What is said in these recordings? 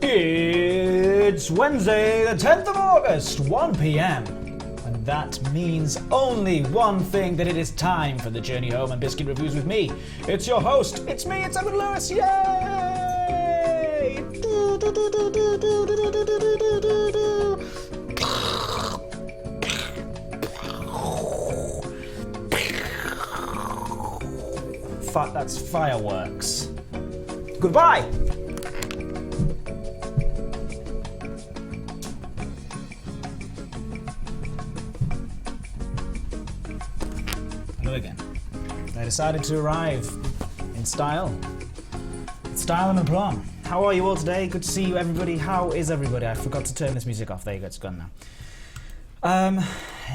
It's Wednesday, the 10th of August, 1 p.m. And that means only one thing, that it is time for the journey home and Biscuit Reviews with me. It's your host, it's me, it's Evan Lewis, yay! That's fireworks. Goodbye! Hello again. I decided to arrive in style. With style and aplomb. How are you all today? Good to see you, everybody. How is everybody? I forgot to turn this music off. There you go, it's gone now.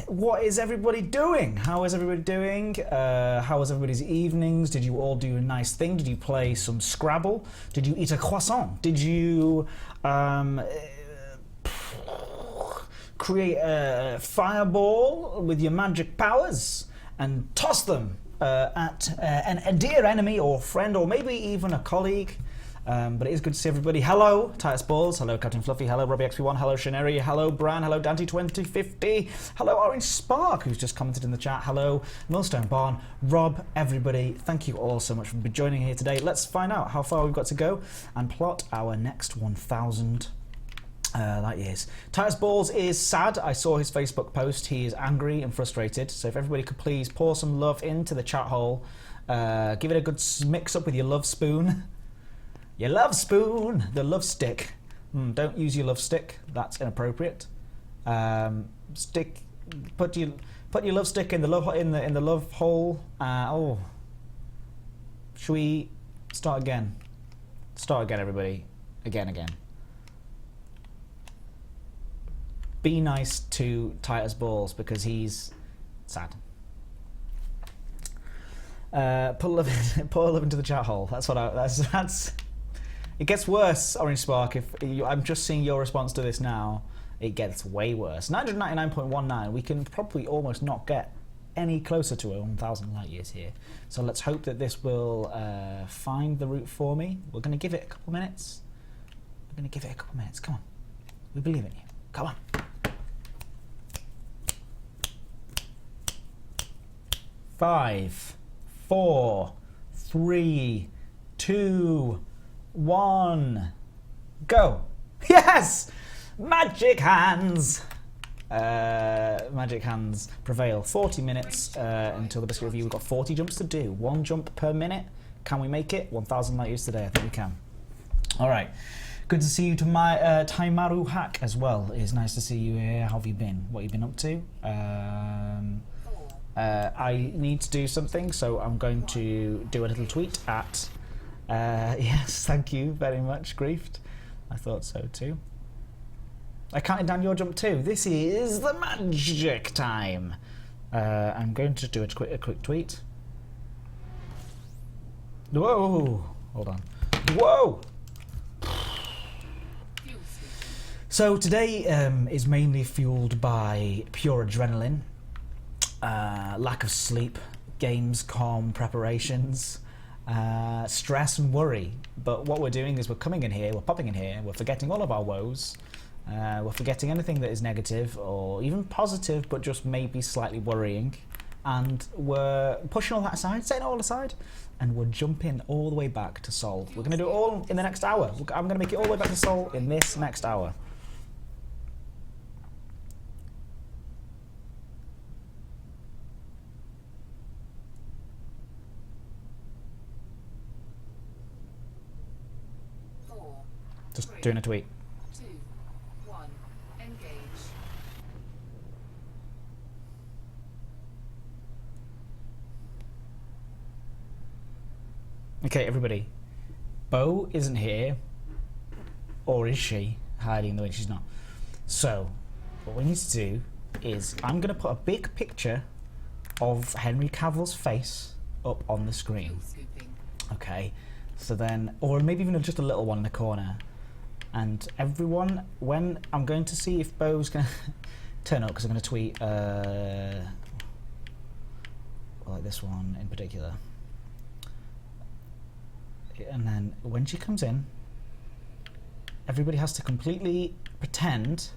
What is everybody doing? How is everybody doing? How was everybody's evenings? Did you all do a nice thing? Did you play some Scrabble? Did you eat a croissant? Did you create a fireball with your magic powers and toss them at a dear enemy or friend or maybe even a colleague? But it is good to see everybody. Hello, Titus Balls. Hello, Captain Fluffy. Hello, Robbie XP1. Hello, Shaneri. Hello, Bran. Hello, Dante2050. Hello, Orange Spark, who's just commented in the chat. Hello, Millstone Barn. Rob, everybody, thank you all so much for joining here today. Let's find out how far we've got to go and plot our next 1,000 light years. Titus Balls is sad. I saw his Facebook post. He is angry and frustrated. So if everybody could please pour some love into the chat hole. Give it a good mix up with your love spoon. Your love spoon, the love stick. Don't use your love stick. That's inappropriate. Put your love stick in the love hole. Oh, should we start again? Start again, everybody. Again. Be nice to Titus Balls because he's sad. Put love into the chat hole. That's what that's. It gets worse, Orange Spark. I'm just seeing your response to this now. It gets way worse. 999.19. We can probably almost not get any closer to 1,000 light years here. So let's hope that this will find the route for me. We're going to give it a couple minutes. Come on. We believe in you. Come on. Five, 4, 3, 2, 1, go. Yes! Magic hands! Magic hands prevail. 40 minutes until the Biscuit Review. We've got 40 jumps to do. 1 jump per minute. Can we make it? 1,000 light years today. I think we can. Alright. Good to see you to my Taimaru Hack as well. It's nice to see you here. How have you been? What have you been up to? I need to do something, so I'm going to do a little tweet at yes, thank you very much, Griefed. I thought so too. I counted down your jump too. This is the magic time. I'm going to do a quick tweet. Whoa! Hold on. Whoa! So today is mainly fueled by pure adrenaline, lack of sleep, Gamescom preparations, stress and worry. But what we're doing is we're popping in here, we're forgetting all of our woes, we're forgetting anything that is negative or even positive but just maybe slightly worrying, and we're pushing all that aside, setting it all aside, and we're jumping all the way back to Sol. We're going to do it all in the next hour. I'm going to make it all the way back to Sol in this next hour. Just doing a tweet. 2, 1, engage. Okay, everybody. Bo isn't here. Or is she? Hiding the way she's not. So, what we need to do is I'm going to put a big picture of Henry Cavill's face up on the screen. Okay. So then, or maybe even just a little one in the corner. And everyone, when I'm going to see if Bo's going to turn up, because I'm going to tweet like this one in particular. And then when she comes in, everybody has to completely pretend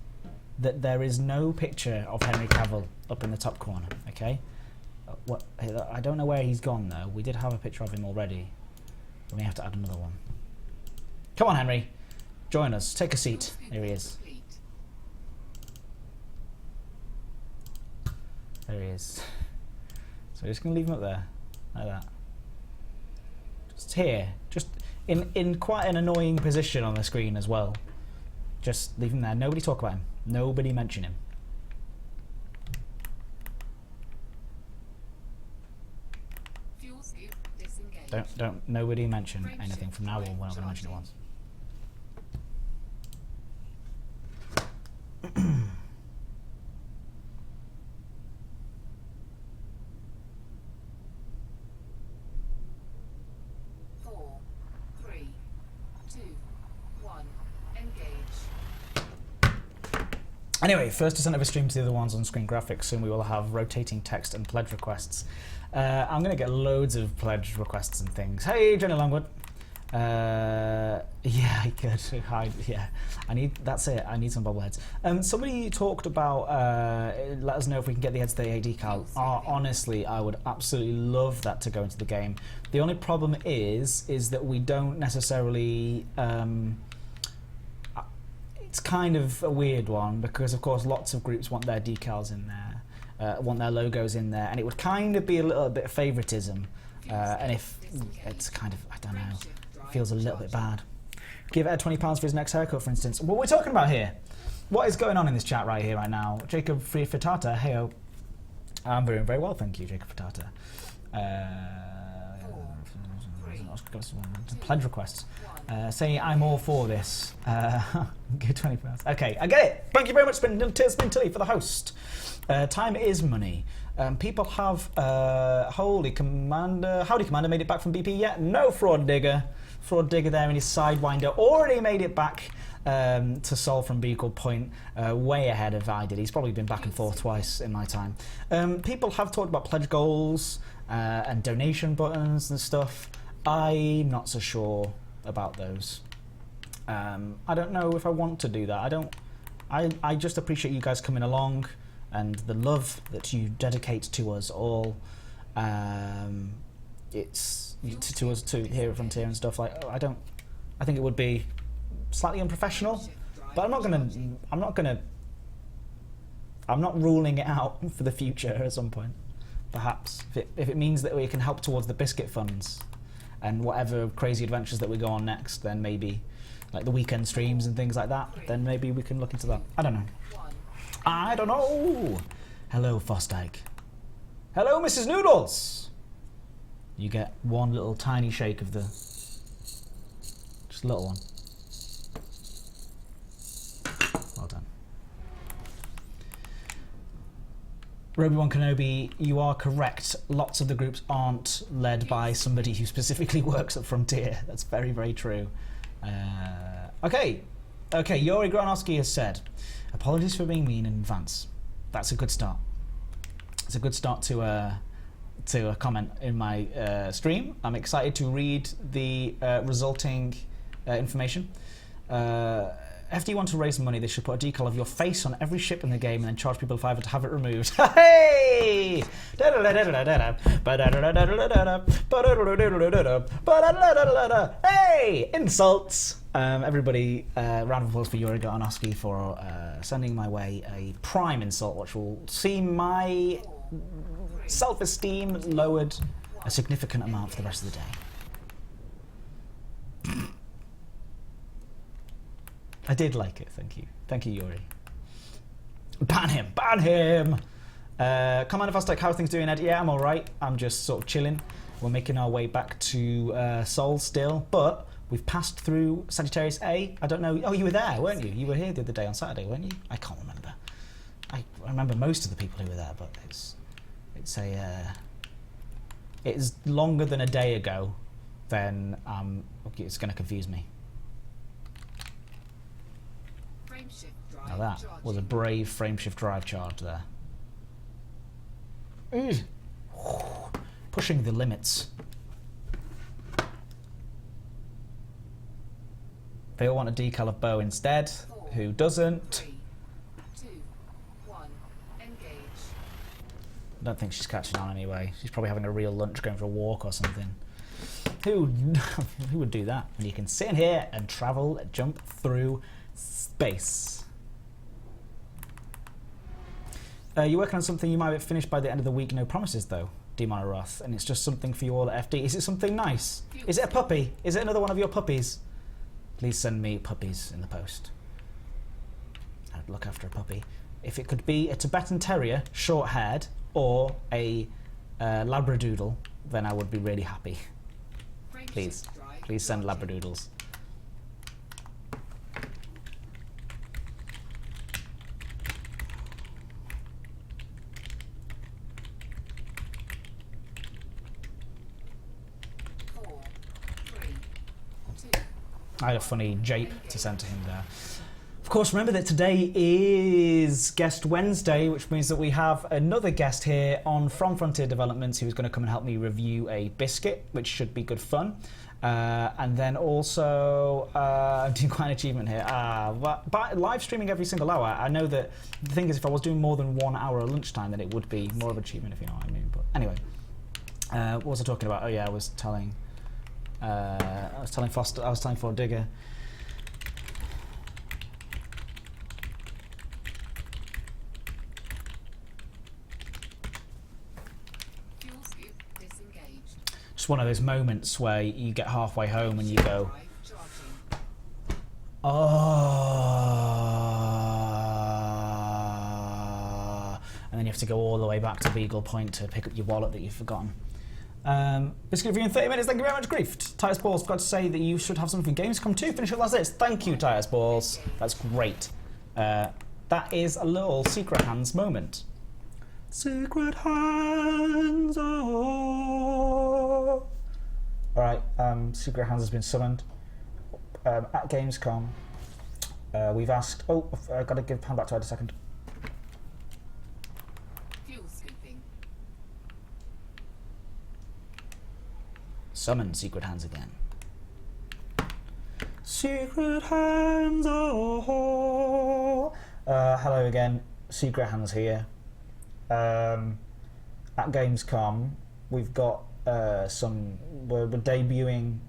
that there is no picture of Henry Cavill up in the top corner, okay? What? I don't know where he's gone, though. We did have a picture of him already. We may have to add another one. Come on, Henry. Join us. Take a seat. There he is. There he is. So we're just going to leave him up there, like that. Just here. Just in quite an annoying position on the screen as well. Just leave him there. Nobody talk about him. Nobody mention him. Fuel scoop disengaged. Don't nobody mention anything from now on. We're not going to mention it once. 4, 3, 2, 1. Engage. Anyway, first descent of a stream to the other ones on screen graphics. Soon we will have rotating text and pledge requests. I'm going to get loads of pledge requests and things. Hey, Jenny Longwood. Yeah, I could hide. Yeah, that's it. I need some bobbleheads. Somebody talked about let us know if we can get the heads to the AD decal. Honestly, I would absolutely love that to go into the game. The only problem is that we don't necessarily. It's kind of a weird one because, of course, lots of groups want their decals in there, want their logos in there, and it would kind of be a little bit of favoritism. And if it's kind of, I don't know. Feels a little bit bad. Give Ed £20 for his next haircut, for instance. What we're talking about here. What is going on in this chat right here, right now? Jacob Fritata, heyo. I'm very, very well, thank you, Jacob Fritata. Pledge requests. Saying I'm all for this. Give £20. Okay, I get it. Thank you very much, Spintilly, for the host. Time is money. People have Howdy Commander made it back from BP yet? No, Fraud Digger. Fraud Digger there in his Sidewinder already made it back to Sol from B equal point, way ahead of I did. He's probably been back and forth twice in my time. People have talked about pledge goals and donation buttons and stuff. I'm not so sure about those. I don't know if I want to do that. I just appreciate you guys coming along and the love that you dedicate to us all. It's to us to here at Frontier and stuff. Like, I think it would be slightly unprofessional, but I'm not ruling it out for the future at some point. Perhaps if it means that we can help towards the Biscuit funds and whatever crazy adventures that we go on next, then maybe like the weekend streams and things like that, then maybe we can look into that. I don't know. Hello, Fosdyke. Hello, Mrs. Noodles. You get one little tiny shake of the... Just a little one. Well done. Roby-Wan Kenobi, you are correct. Lots of the groups aren't led by somebody who specifically works at Frontier. That's very, very true. Okay, Yuri Granowski has said, apologies for being mean in advance. That's a good start. It's a good start to a comment in my stream. I'm excited to read the resulting information. FD want to raise money, they should put a decal of your face on every ship in the game and then charge people $5 to have it removed. Hey! Hey! Insults! Everybody, round of applause for Yuri Garnowski for sending my way a prime insult, which will see my self-esteem lowered a significant amount for the rest of the day. I did like it, thank you. Thank you, Yuri. Ban him! Ban him! Commander Fastech, how are things doing, Ed? Yeah, I'm alright. I'm just sort of chilling. We're making our way back to Seoul still, but we've passed through Sagittarius A. I don't know. Oh, you were there, weren't you? You were here the other day on Saturday, weren't you? I can't remember. I remember most of the people who were there, but it's longer than a day ago. Then it's going to confuse me. Now that was a brave frameshift drive charge there. Pushing the limits. They all want a decal of Bo instead. Who doesn't? 3, 2, 1. Engage. I don't think she's catching on anyway. She's probably having a real lunch, going for a walk or something. Who would do that? And you can sit in here and travel, jump through space. You're working on something you might have finished by the end of the week. No promises, though, Demon Roth. And it's just something for you all at FD. Is it something nice? Is it a puppy? Is it another one of your puppies? Please send me puppies in the post. I'd look after a puppy. If it could be a Tibetan Terrier, short-haired, or a Labradoodle, then I would be really happy. Please send Labradoodles. I had a funny jape to send to him there. Of course, remember that today is Guest Wednesday, which means that we have another guest here on From Frontier Developments who's going to come and help me review a biscuit, which should be good fun. And then also, I'm doing quite an achievement here. But live streaming every single hour, I know that the thing is, if I was doing more than 1 hour at lunchtime, then it would be more of an achievement, if you know what I mean. But anyway, what was I talking about? Oh yeah, I was telling Foster, I was telling Ford Digger. Just one of those moments where you get halfway home and you go, oh, and then you have to go all the way back to Beagle Point to pick up your wallet that you've forgotten. Biscuit review in 30 minutes. Thank you very much, Grief. Titus Balls forgot to say that you should have something from Gamescom too. Finish it last this. Thank you, Titus Balls. That's great. That is a little Secret Hands moment. Secret Hands. Oh. Alright, Secret Hands has been summoned. At Gamescom, we've asked. Oh, I've got to give hand back to Ed a second. Summon Secret Hands again. Secret Hands, oh. Hello again, Secret Hands here. At Gamescom, we've got we're debuting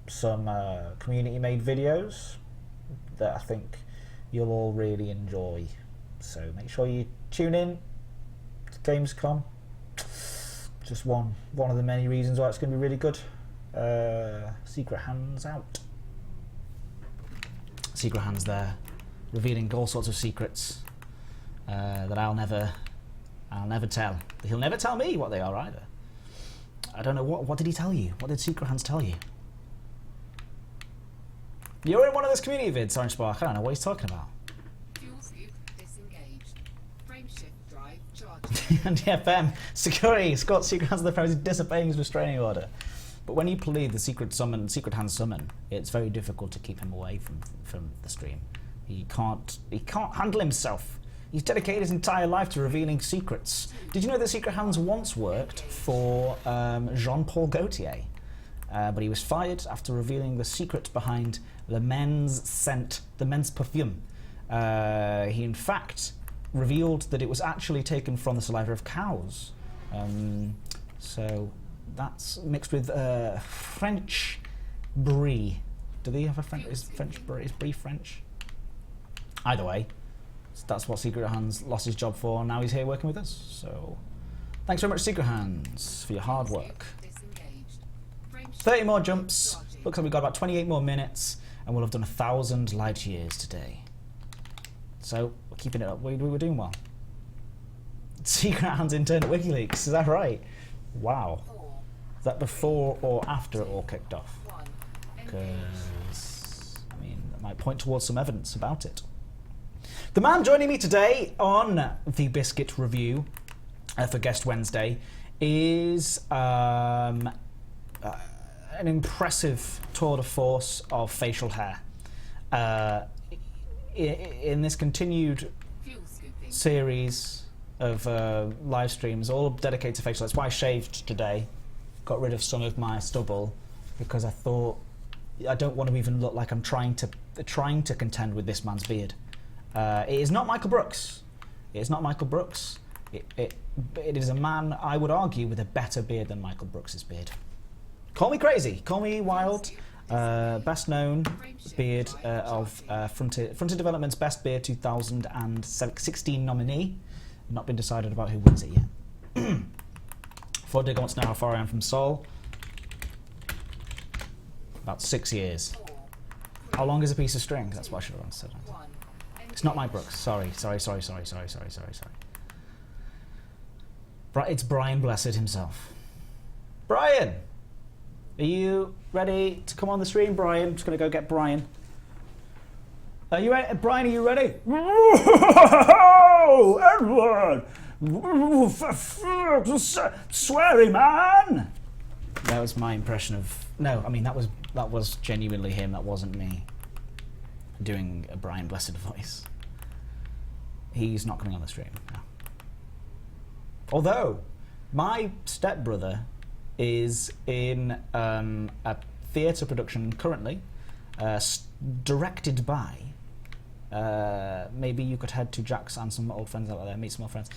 some community-made videos that I think you'll all really enjoy. So make sure you tune in to Gamescom. Just one of the many reasons why it's going to be really good. Secret Hands out. Secret Hands there, revealing all sorts of secrets that I'll never tell. He'll never tell me what they are either. I don't know what did he tell you? What did Secret Hands tell you? You're in one of those community vids, Orange Spark. I don't know what he's talking about. And FM security, Scott Secret Hands of the President disobeying his restraining order. But when you play the Secret Hands summon, it's very difficult to keep him away from the stream. He can't handle himself. He's dedicated his entire life to revealing secrets. Did you know that Secret Hands once worked for Jean-Paul Gaultier? But he was fired after revealing the secret behind the men's scent, the men's perfume. He in fact revealed that it was actually taken from the saliva of cows. So that's mixed with French brie. Do they have a French? Is French brie? Is brie French? Either way, that's what Secret Hands lost his job for. Now he's here working with us. So thanks very much, Secret Hands, for your hard work. 30 more jumps. Looks like we've got about 28 more minutes, and we'll have done 1,000 light years today. So we're keeping it up. We were doing well. Secret Hands intern at WikiLeaks. Is that right? Wow. Is that before or after it all kicked off? Because I mean, that might point towards some evidence about it. The man joining me today on the Biscuit review for Guest Wednesday is an impressive tour de force of facial hair. In this continued series of live streams, all dedicated to facial. That's why I shaved today. Got rid of some of my stubble because I thought I don't want to even look like I'm trying to contend with this man's beard. It is not Michael Brooks. It is not Michael Brooks. It is a man, I would argue, with a better beard than Michael Brooks's beard. Call me crazy. Call me wild. Best known beard of Frontier Development's Best Beard 2016 nominee. Not been decided about who wins it yet. Digger wants to know how far I am from Seoul. About 6 years. How long is a piece of string? That's what I should have answered. It's not Mike Brooks. Sorry. It's Brian Blessed himself. Brian! Are you ready to come on the stream, Brian? I'm just going to go get Brian. Are you ready? Brian, are you ready? Edward! Sweary man! That was my impression of... No, I mean, that was genuinely him. That wasn't me doing a Brian Blessed voice. He's not coming on the stream, no. Although, my stepbrother is in a theatre production currently, directed by... maybe you could head to Jack's and some old friends out there, meet some old friends.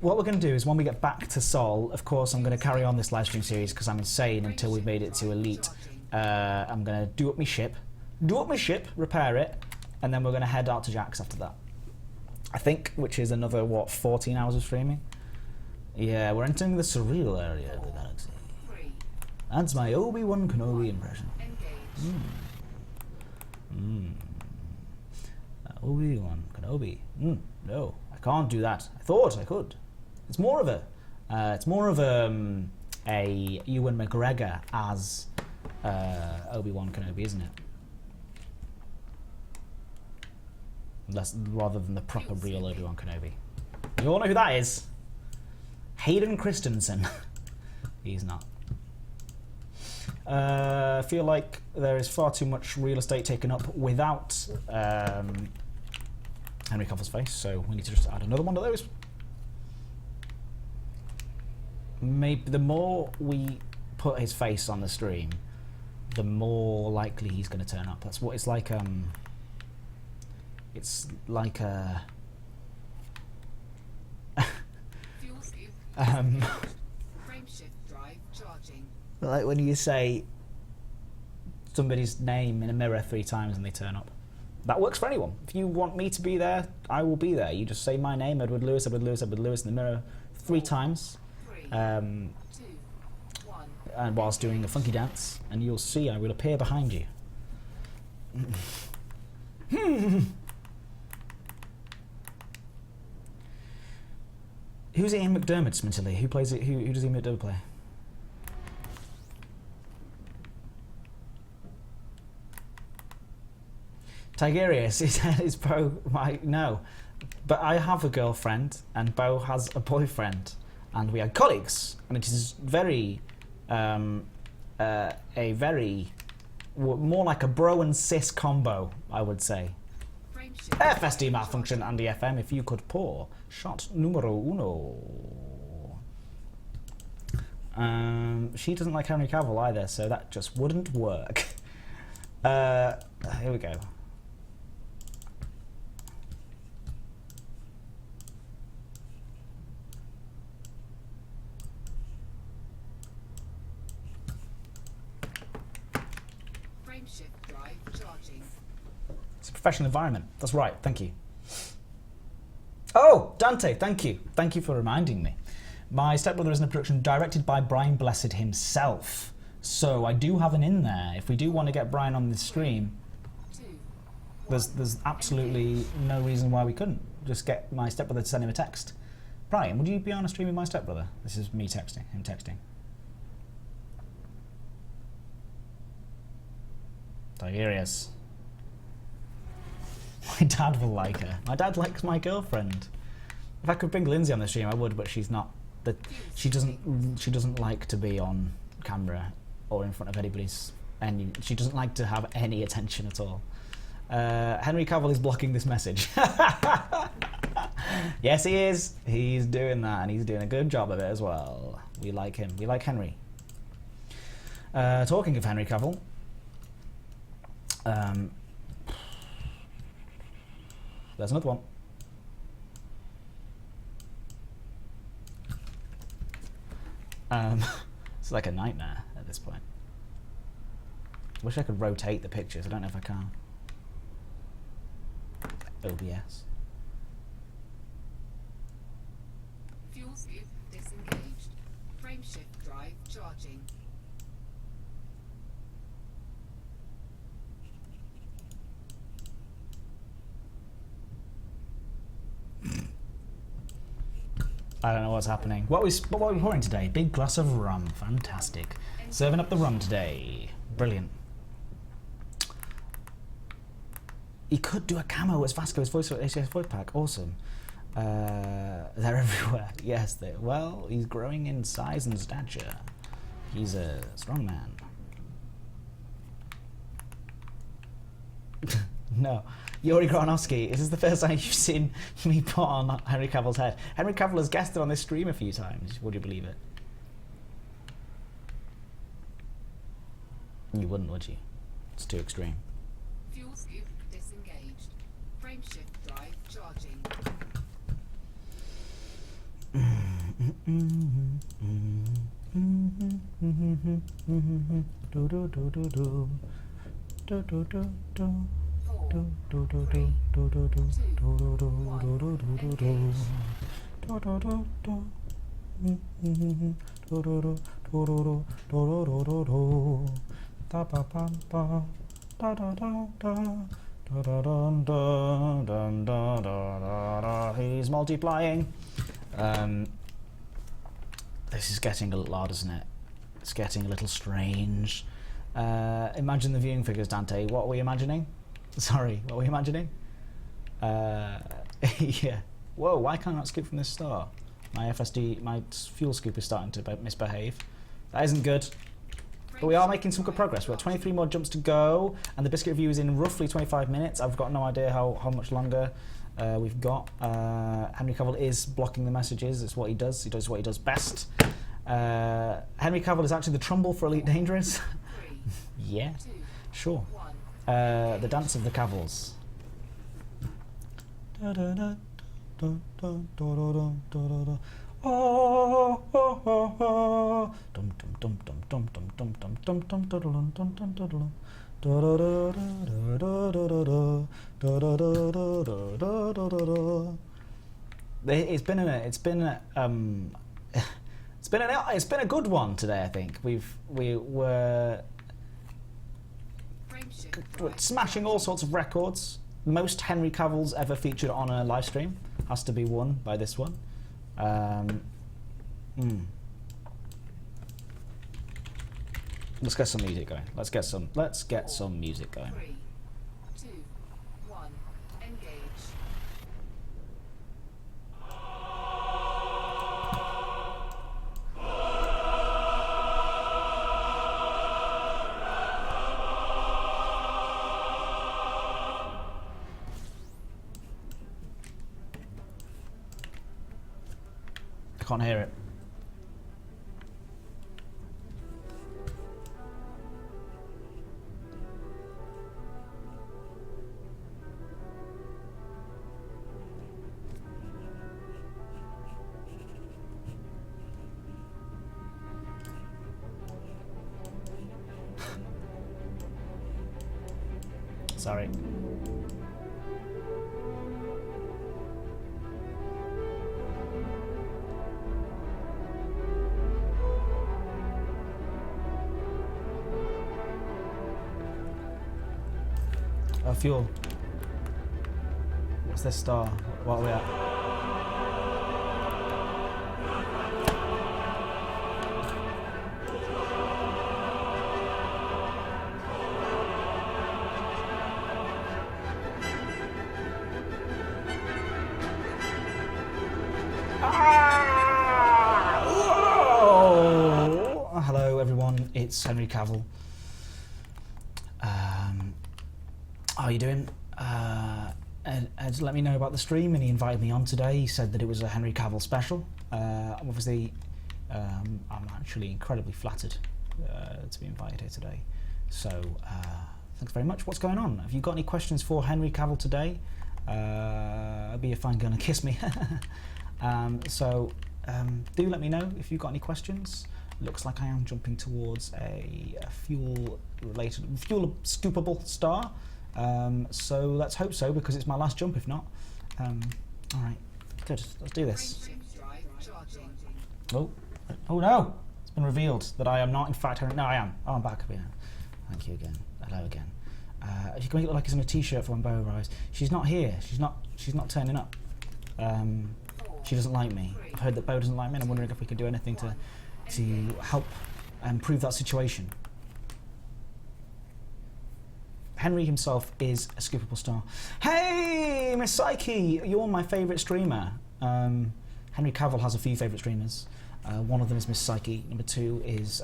What we're going to do is when we get back to Seoul, of course, I'm going to carry on this live stream series because I'm insane until we've made it to Elite. I'm going to do up my ship, repair it, and then we're going to head out to Jack's after that. I think, which is another, what, 14 hours of streaming? Yeah, we're entering the surreal area of the galaxy. That's my Obi-Wan Kenobi impression. Obi-Wan Kenobi. No, I can't do that. I thought I could. It's more of a Ewan McGregor as Obi-Wan Kenobi, isn't it? Rather than the proper real Obi-Wan Kenobi. You all know who that is? Hayden Christensen. He's not. I feel like there is far too much real estate taken up without Henry Cavill's face, so we need to just add another one of those. Maybe the more we put his face on the stream, the more likely he's going to turn up. That's what it's like. It's like a. Like when you say somebody's name in a mirror 3 times and they turn up. That works for anyone. If you want me to be there, I will be there. You just say my name, Edward Lewis, Edward Lewis, Edward Lewis, in the mirror 3 times. And whilst doing a funky dance, and you'll see I will appear behind you. Who's Ian McDermott, Smintilly? Who plays it? Who does Ian McDermott play? Tigerius is Bo. No, but I have a girlfriend, and Bo has a boyfriend, and we are colleagues, and it is very, more like a bro and sis combo, I would say. FSD malfunction and the FM. If you could pour shot numero uno. She doesn't like Henry Cavill either, so that just wouldn't work. Here we go. Frameshift drive charging. It's a professional environment. That's right. Thank you. Oh, Dante, thank you. Thank you for reminding me. My stepbrother is in a production directed by Brian Blessed himself. So I do have an in there. If we do want to get Brian on this stream, there's absolutely no reason why we couldn't. Just get my stepbrother to send him a text. Brian, would you be on a stream with my stepbrother? This is me texting, him texting. Tigerius. My dad will like her. My dad likes my girlfriend. If I could bring Lindsay on the stream, I would, but she's not. She doesn't like to be on camera or in front of anybody's. And she doesn't like to have any attention at all. Henry Cavill is blocking this message. Yes, he is. He's doing that, and he's doing a good job of it as well. We like him. We like Henry. Talking of Henry Cavill, There's another one. It's like a nightmare at this point. Wish I could rotate the pictures. I don't know if I can. OBS. Fuel scoop disengaged. Frameshift drive charging. I don't know what's happening. What are we pouring today? Big glass of rum. Fantastic. Serving up the rum today. Brilliant. He could do a camo as Vasco's voice pack. Awesome. They're everywhere. Yes, well, he's growing in size and stature. He's a strong man. No. Yuri Granovsky, is this the first time you've seen me put on Henry Cavill's head? Henry Cavill has guested on this stream a few times. Would you believe it? You wouldn't, would you? It's too extreme. Fuel scoop disengaged. Frameshift drive charging. He's multiplying. This is getting a lot odd, isn't it? It's getting a little strange. Imagine the viewing figures, Dante. What are we imagining? Sorry, what are we imagining? Yeah. Whoa, why can't I not skip from this star? My fuel scoop is starting to misbehave. That isn't good. But we are making some good progress. We've got 23 more jumps to go, and the biscuit review is in roughly 25 minutes. I've got no idea how much longer we've got. Henry Cavill is blocking the messages. It's what he does. He does what he does best. Henry Cavill is actually the Trumbull for Elite Dangerous. Yeah, sure. The dance of the Cavills. It's been a good one today. I think we're smashing all sorts of records. Most Henry Cavill's ever featured on a live stream has to be won by this one. Let's get some music going. Let's get some music going. 3, 2, 1, engage. I can't hear it. Sorry. Fuel. What's this star? What are we at? Hello everyone, it's Henry Cavill. How are you doing? Ed let me know about the stream and he invited me on today. He said that it was a Henry Cavill special. Obviously, I'm actually incredibly flattered to be invited here today. So Thanks very much. What's going on? Have you got any questions for Henry Cavill today? Be a fine girl and kiss me. Do let me know if you've got any questions. Looks like I am jumping towards a fuel scoopable star. So let's hope so, because it's my last jump if not. Alright, good, let's do this. Oh no! It's been revealed that I am not in fact Henry. No, I am. Oh, I'm back. Yeah. Thank you again. Hello again. You can make it look like it's on a t-shirt for when Bo arrives. She's not here. She's not turning up. She doesn't like me. I've heard that Bo doesn't like me, and I'm wondering if we could do anything to help improve that situation. Henry himself is a scoopable star. Hey, Miss Psyche, you're my favourite streamer. Henry Cavill has a few favourite streamers. One of them is Miss Psyche. Number 2 is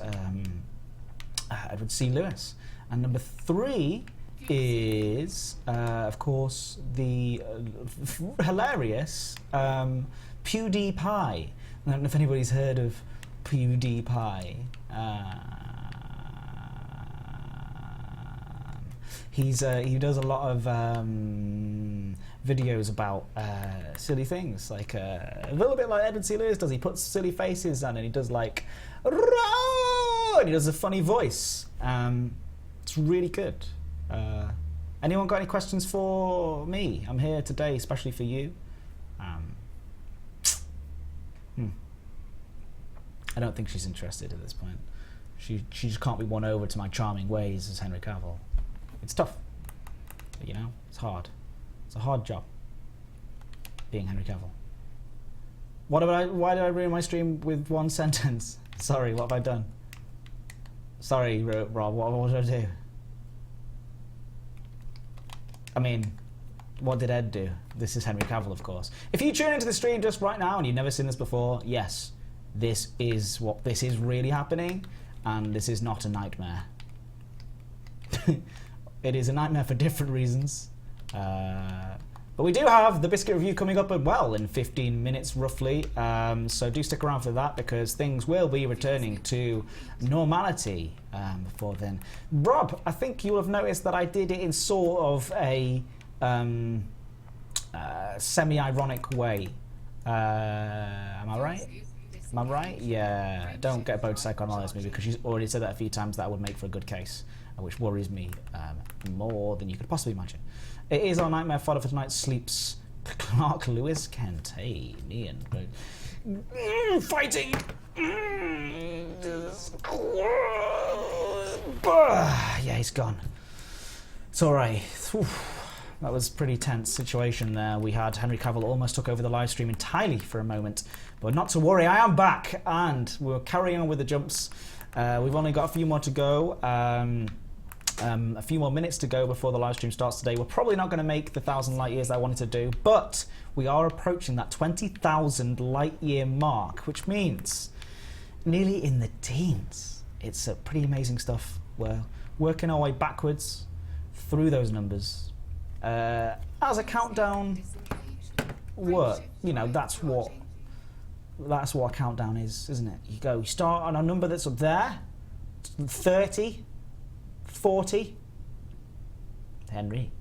Edward C. Lewis. And number 3 is, of course, the hilarious PewDiePie. I don't know if anybody's heard of PewDiePie. He does a lot of videos about silly things, like a little bit like Edward C. Lewis does. He puts silly faces on, and he does like, and he does a funny voice. It's really good. Anyone got any questions for me? I'm here today, especially for you. I don't think she's interested at this point. She just can't be won over to my charming ways as Henry Cavill. It's tough, but, you know, it's hard. It's a hard job being Henry Cavill. Why did I ruin my stream with one sentence? Sorry, what have I done? Sorry, Rob, what did I do? I mean, what did Ed do? This is Henry Cavill, of course. If you tune into the stream just right now and you've never seen this before, yes, this is really happening, and this is not a nightmare. It is a nightmare for different reasons. But we do have the Biscuit review coming up in 15 minutes roughly. So do stick around for that, because things will be returning to normality before then. Rob, I think you'll have noticed that I did it in sort of a semi-ironic way. Am I right? Am I right? Yeah. Don't get Bo to psychoanalyze me, because she's already said that a few times. That would make for a good case, which worries me more than you could possibly imagine. It is our nightmare fodder for tonight's sleeps. Clark Lewis Kent. Hey, me and fighting. Yeah, he's gone. It's all right. That was a pretty tense situation there. We had Henry Cavill almost took over the live stream entirely for a moment, but not to worry, I am back, and we're carrying on with the jumps. We've only got a few more to go. A few more minutes to go before the live stream starts today. We're probably not going to make the 1,000 light years I wanted to do, but we are approaching that 20,000 light year mark, which means nearly in the teens. It's pretty amazing stuff. We're working our way backwards through those numbers. As a countdown work, you know, that's what a countdown is, isn't it? You start on a number that's up there, 30, 40, Henry,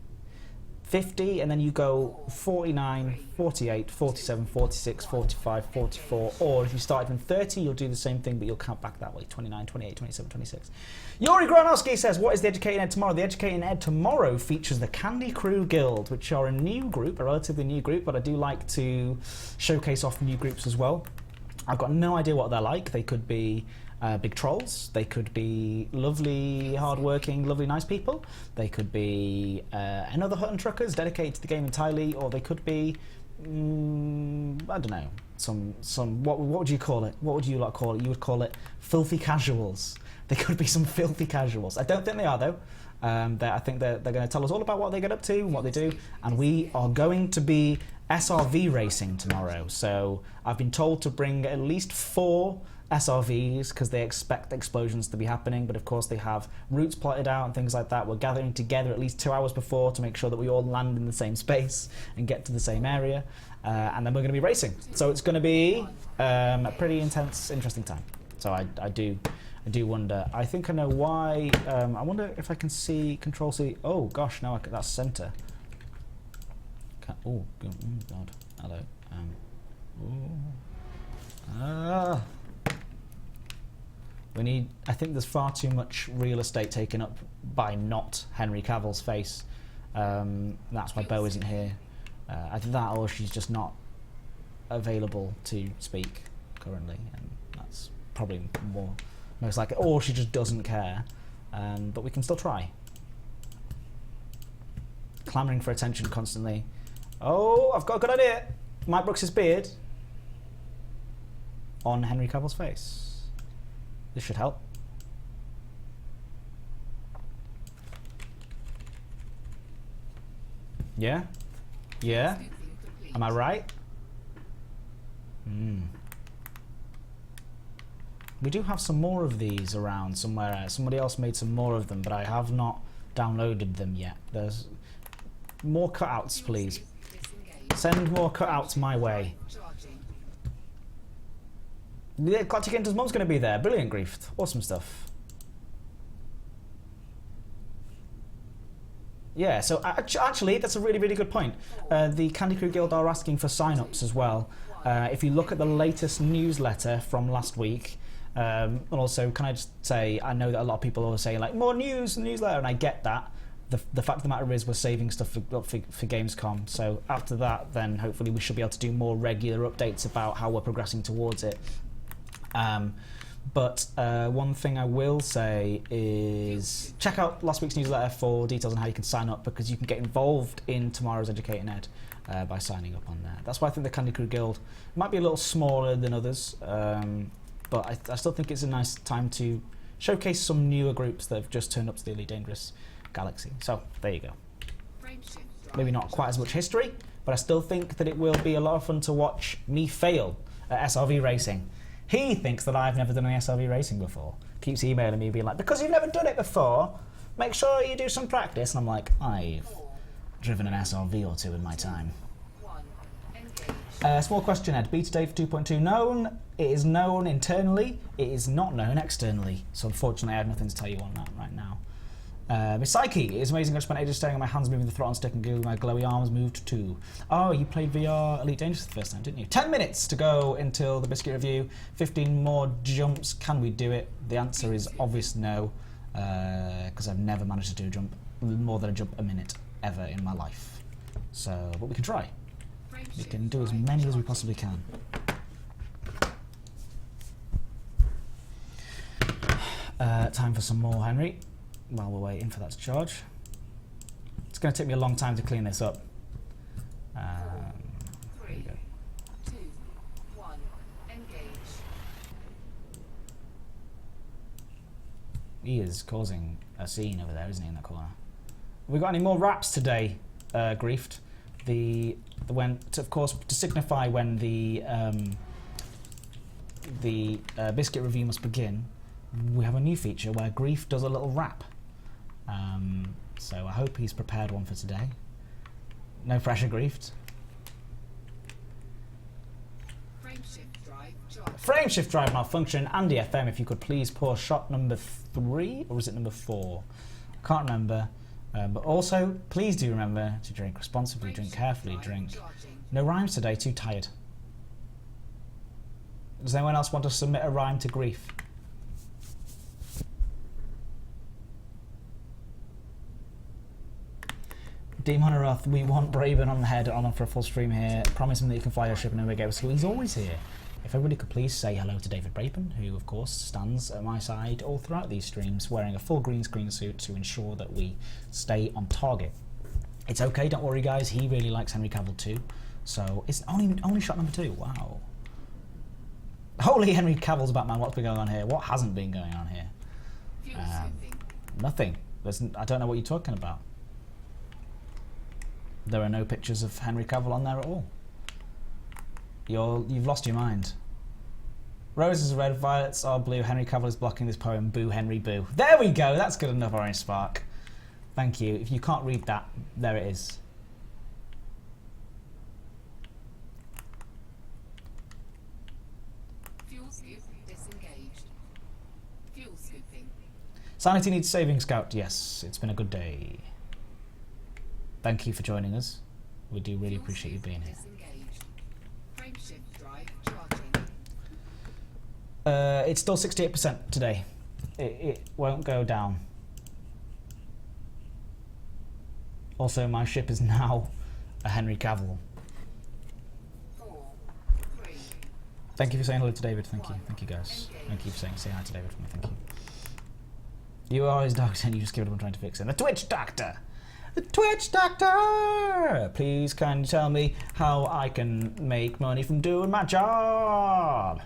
50, and then you go 49, 48, 47, 46, 45, 44, or if you started from 30, you'll do the same thing, but you'll count back that way, 29, 28, 27, 26. Yuri Gronowski says, what is the Educating Ed tomorrow? The Educating Ed tomorrow features the Candy Crew Guild, which are a new group, a relatively new group, but I do like to showcase off new groups as well. I've got no idea what they're like. They could be big trolls, they could be lovely, hard-working, lovely, nice people, they could be another Hutton Truckers dedicated to the game entirely, or they could be, I don't know, what would you call it? What would you like call it? You would call it filthy casuals. They could be some filthy casuals. I don't think they are, though. I think they're going to tell us all about what they get up to and what they do, and we are going to be SRV racing tomorrow. So I've been told to bring at least 4 SRVs because they expect explosions to be happening, but of course they have routes plotted out and things like that. We're gathering together at least 2 hours before to make sure that we all land in the same space and get to the same area, and then we're going to be racing. So it's going to be a pretty intense, interesting time. So I do wonder. I think I know why. I wonder if I can see Control C. Oh gosh, no, that's center. Oh God, hello. We need. I think there's far too much real estate taken up by not Henry Cavill's face. That's why Bo isn't here. Either that or she's just not available to speak currently, and that's probably most likely. Or she just doesn't care. But we can still try. Clamouring for attention constantly. Oh, I've got a good idea. Mike Brooks' beard on Henry Cavill's face. This should help. Yeah? Yeah? Am I right? We do have some more of these around somewhere. Somebody else made some more of them, but I have not downloaded them yet. There's more cutouts, please. Send more cutouts my way. Yeah, Galactic Inter's mum's going to be there. Brilliant, Grief. Awesome stuff. Yeah, so actually, that's a really, really good point. The Candy Crew Guild are asking for sign-ups as well. If you look at the latest newsletter from last week, and also, can I just say, I know that a lot of people are saying, like, more news in the newsletter, and I get that. The fact of the matter is we're saving stuff for Gamescom. So after that, then hopefully we should be able to do more regular updates about how we're progressing towards it. But one thing I will say is check out last week's newsletter for details on how you can sign up, because you can get involved in tomorrow's Educating Ed by signing up on there. That's why I think the Candy Crew Guild might be a little smaller than others, but I still think it's a nice time to showcase some newer groups that have just turned up to the Elite Dangerous Galaxy. So there you go. Maybe not quite as much history, but I still think that it will be a lot of fun to watch me fail at SRV racing. He thinks that I've never done any SRV racing before. Keeps emailing me being like, because you've never done it before, make sure you do some practice. And I'm like, I've driven an SRV or two in my time. Small question, Ed. Beta Dave 2.2 known. It is known internally. It is not known externally. So unfortunately, I have nothing to tell you on that right now. Miss Psyche, it is amazing. I spent ages staring at my hands moving the throttle stick and giggling my glowy arms moved too. Oh, you played VR Elite Dangerous the first time, didn't you? 10 minutes to go until the Biscuit review. 15 more jumps. Can we do it? The answer is obvious no, because I've never managed to do a jump more than a jump a minute ever in my life. So, but we can try. We can do as many as we possibly can. Time for some more, Henry. While we're waiting for that to charge. It's going to take me a long time to clean this up. There you go. 2, 1, engage. He is causing a scene over there, isn't he, in that corner? Have we got any more raps today, Griefed? Of course, to signify when the Biscuit review must begin, we have a new feature where Grief does a little rap. So I hope he's prepared one for today. No pressure, Griefed. Frame shift drive malfunction. Andy FM, if you could please pour shot number 3, or is it number 4? Can't remember. But also, please do remember to drink responsibly, drink carefully, drink. No rhymes today, too tired. Does anyone else want to submit a rhyme to Grief? Demon Wrath, we want Braben on the head on for a full stream here. Promise him that you can fly your ship and never go. So he's always here. If everybody could please say hello to David Braben, who of course stands at my side all throughout these streams, wearing a full green screen suit to ensure that we stay on target. It's okay, don't worry guys. He really likes Henry Cavill too. So it's only shot number 2. Wow. Holy Henry Cavill's Batman. What's been going on here? What hasn't been going on here? Nothing. I don't know what you're talking about. There are no pictures of Henry Cavill on there at all. You've lost your mind. Roses are red, violets are blue. Henry Cavill is blocking this poem. Boo, Henry, boo. There we go. That's good enough, Orange Spark. Thank you. If you can't read that, there it is. Fuel scoop scoop disengaged. Fuel scooping. Sanity needs saving, Scout. Yes, it's been a good day. Thank you for joining us. We do really Fuel appreciate you scoop being here. disengaged. Frameshift drive charging. It's still 68% today. It won't go down. Also, my ship is now a Henry Cavill. 4, 3. Thank you for saying hello to David. Thank you. Thank you, guys. Thank you for say hi to David for me. Thank you. You are his doctor and you just give it up and trying to fix it. The Twitch Doctor! The Twitch Doctor! Please can you tell me how I can make money from doing my job?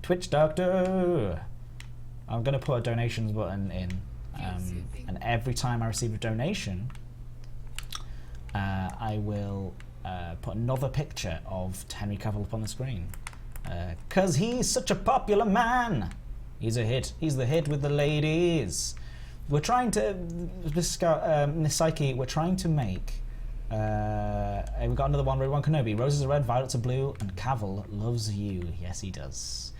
Twitch Doctor! I'm going to put a donations button in. And every time I receive a donation, I will put another picture of Henry Cavill up on the screen. Because he's such a popular man. He's a hit. He's the hit with the ladies. We're trying to, Miss Psyche, we're trying to make, we've got another one, Rowan Kenobi. Roses are red, violets are blue, and Cavill loves you. Yes, he does.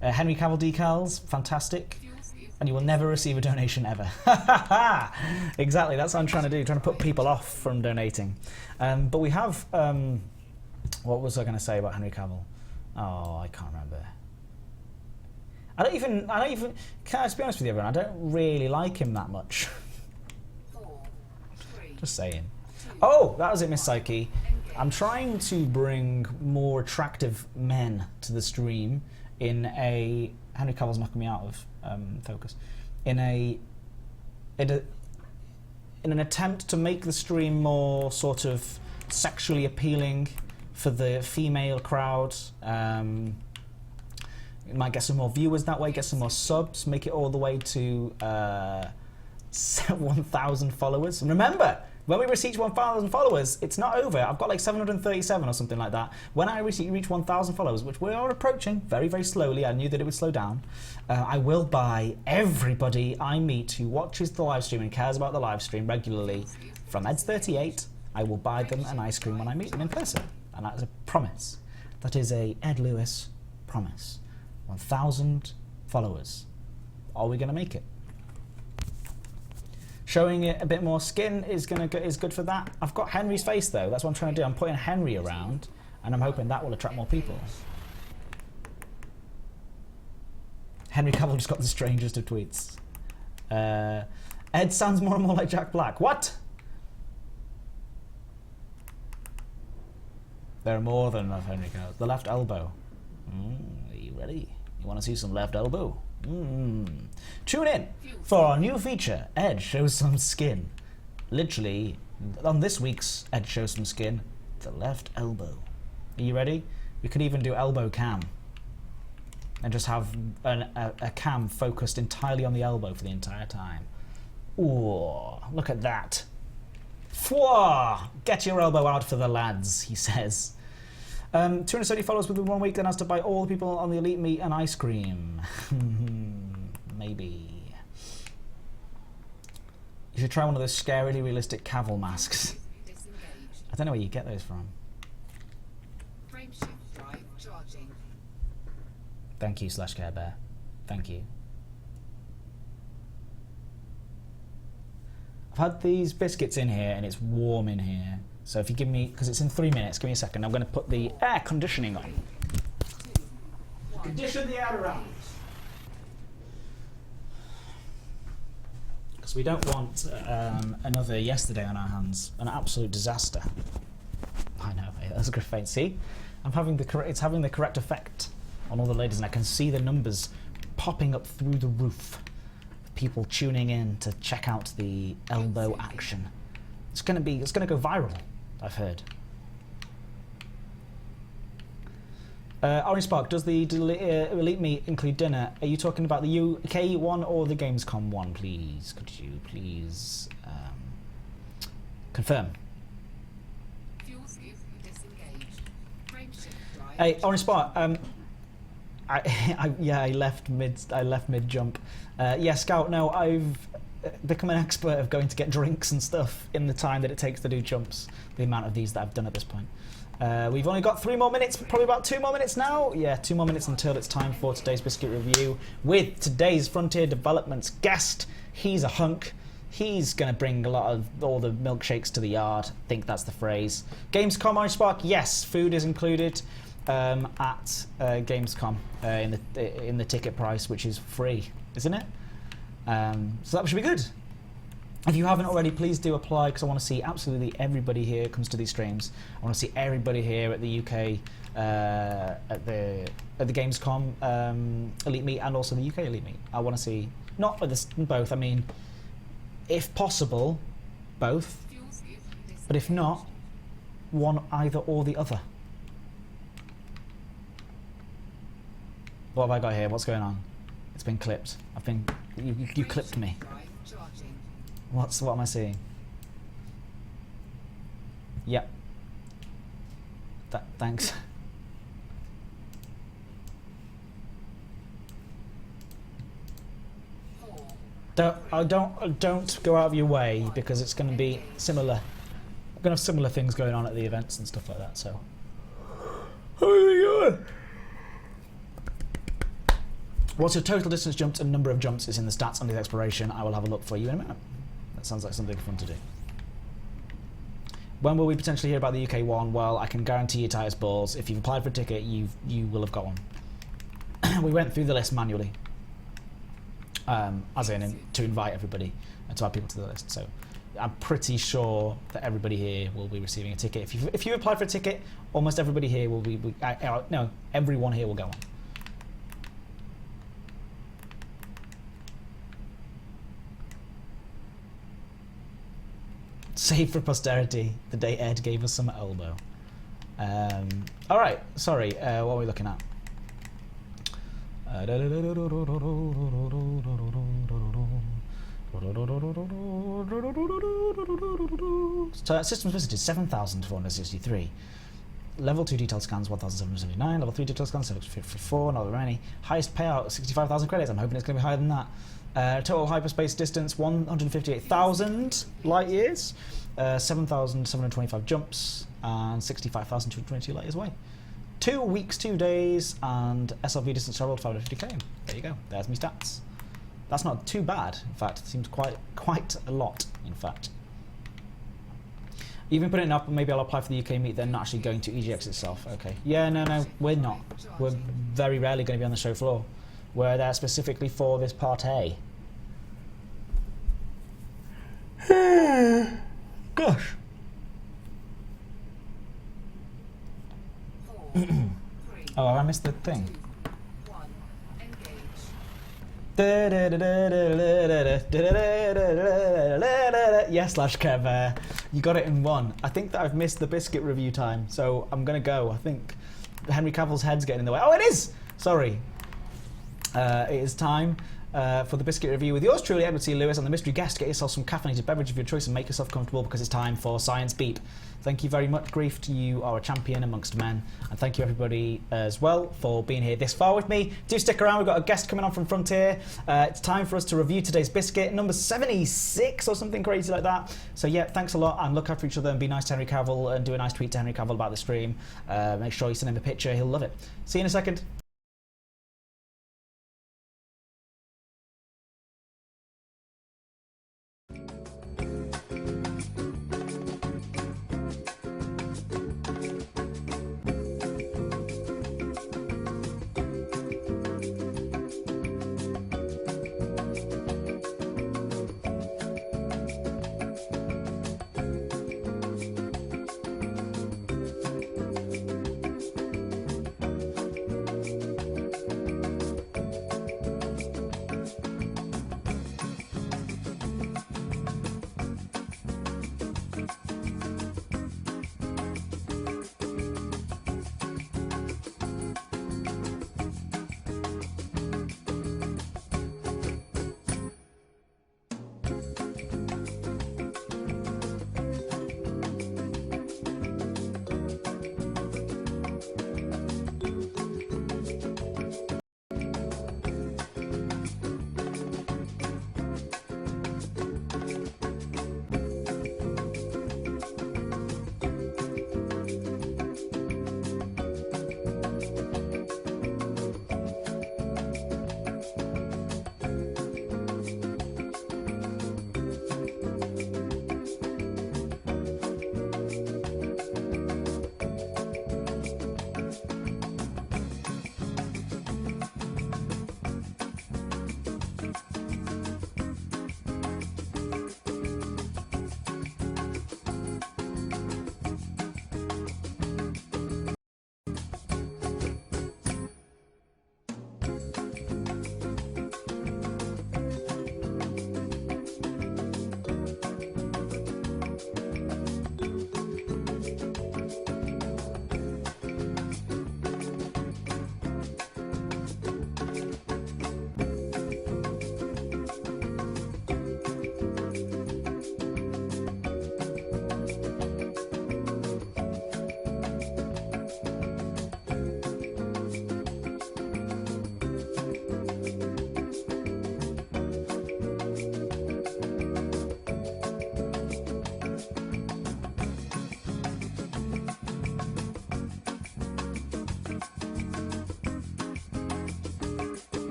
Henry Cavill decals, fantastic. And you will never receive a donation ever. Exactly, that's what I'm trying to do, trying to put people off from donating. But we have, what was I going to say about Henry Cavill? Oh, I can't remember. I don't even, can I just be honest with you everyone, I don't really like him that much. 4, 3. Just saying. Oh, that was it, Miss Psyche. I'm trying to bring more attractive men to the stream in a, Henry Cavill's knocking me out of focus, in an attempt to make the stream more sort of sexually appealing for the female crowd. You might get some more viewers that way, get some more subs, make it all the way to 1,000 followers. And remember, when we reach 1,000 followers, it's not over. I've got like 737 or something like that. When I reach 1,000 followers, which we are approaching very, very slowly, I knew that it would slow down, I will buy everybody I meet who watches the live stream and cares about the live stream regularly from Eds38, I will buy them an ice cream when I meet them in person. And that is a promise. That is a Ed Lewis promise. 1,000 followers. Are we going to make it? Showing it a bit more skin is good for that. I've got Henry's face though. That's what I'm trying to do. I'm putting Henry around, and I'm hoping that will attract more people. Henry Cavill just got the strangest of tweets. Ed sounds more and more like Jack Black. What? There are more than enough Henry Cavill. The left elbow. Are you ready? You want to see some left elbow? Tune in for our new feature, Ed Shows Some Skin. Literally, on this week's Ed Shows Some Skin, the left elbow. Are you ready? We could even do elbow cam. And just have a cam focused entirely on the elbow for the entire time. Ooh, look at that. Fwah! Get your elbow out for the lads, he says. 270 followers within 1 week, then has to buy all the people on the Elite Meat and ice cream. Maybe. You should try one of those scarily realistic Cavill masks. I don't know where you get those from. Frameshift drive charging. Thank you, Care Bear. Thank you. I've had these biscuits in here and it's warm in here. So if you give me, because it's in 3 minutes, give me a second. I'm going to put the air conditioning on. 2, 1. Condition the air around. Because we don't want another yesterday on our hands. An absolute disaster. I know, that's a good feint. See? It's having the correct effect on all the ladies, and I can see the numbers popping up through the roof. People tuning in to check out the elbow action. It's going to go viral, I've heard. Orange Spark, does the Elite Meat include dinner? Are you talking about the UK one or the Gamescom one, please? Could you please confirm? Fuel scoop disengaged. Frameshift drive. Hey, Orange Spark, I left mid jump. Yeah, Scout. No, I've become an expert of going to get drinks and stuff in the time that it takes to do jumps. The amount of these that I've done at this point. We've only got 3 more minutes, probably about 2 more minutes now. Yeah, 2 more minutes until it's time for today's Biscuit review with today's Frontier Developments guest. He's a hunk. He's going to bring a lot of all the milkshakes to the yard. I think that's the phrase. Gamescom Orange Spark, yes, food is included at Gamescom in the ticket price, which is free, isn't it? So that should be good. If you haven't already, please do apply because I want to see absolutely everybody here comes to these streams. I want to see everybody here at the UK at the Gamescom Elite Meet and also the UK Elite Meet. I want to see not for this both. I mean, if possible, both. But if not, one either or the other. What have I got here? What's going on? It's been clipped. You clipped me. What am I seeing? Yep. Thanks. Don't go out of your way because it's going to be similar. We're going to have similar things going on at the events and stuff like that. So. Oh my god. What's your total distance jumped and number of jumps is in the stats under the exploration. I will have a look for you in a minute. That sounds like something fun to do. When will we potentially hear about the UK one? Well, I can guarantee you tight as balls. If you've applied for a ticket, you will have got one. We went through the list manually, as in to invite everybody and to add people to the list. So I'm pretty sure that everybody here will be receiving a ticket. If you applied for a ticket, almost everybody here will be. No, everyone here will go on. Save for posterity, the day Ed gave us some elbow. Alright, sorry, what are we looking at? Systems visited 7,463. Level 2 detailed scans 1,779. Level 3 detailed scans 754. Not many. Highest payout 65,000 credits. I'm hoping it's going to be higher than that. Total hyperspace distance 158,000 light years. 7,725 jumps and 65,222 light years away. 2 weeks, 2 days, and SLV distance traveled 550 km. There you go. There's me stats. That's not too bad. In fact, it seems quite a lot. In fact. You've been putting it up, and maybe I'll apply for the UK meet, then not actually going to EGX itself. Okay. Yeah, no, we're not. We're very rarely going to be on the show floor. We're there specifically for this part A. Gosh. Oh, I missed the thing. Yes, Lash Kev, you got it in one. I think that I've missed the Biscuit review time, so I'm gonna go. I think Henry Cavill's head's getting in the way. Oh, it is! Sorry. It is time for the Biscuit review with yours truly, Edward C. Lewis, and the mystery guest. Get yourself some caffeinated beverage of your choice and make yourself comfortable because it's time for Science Beep. Thank you very much, Grief. You are a champion amongst men. And thank you, everybody, as well, for being here this far with me. Do stick around. We've got a guest coming on from Frontier. It's time for us to review today's Biscuit, number 76 or something crazy like that. So, yeah, thanks a lot. And look after each other and be nice to Henry Cavill and do a nice tweet to Henry Cavill about the stream. Make sure you send him a picture. He'll love it. See you in a second.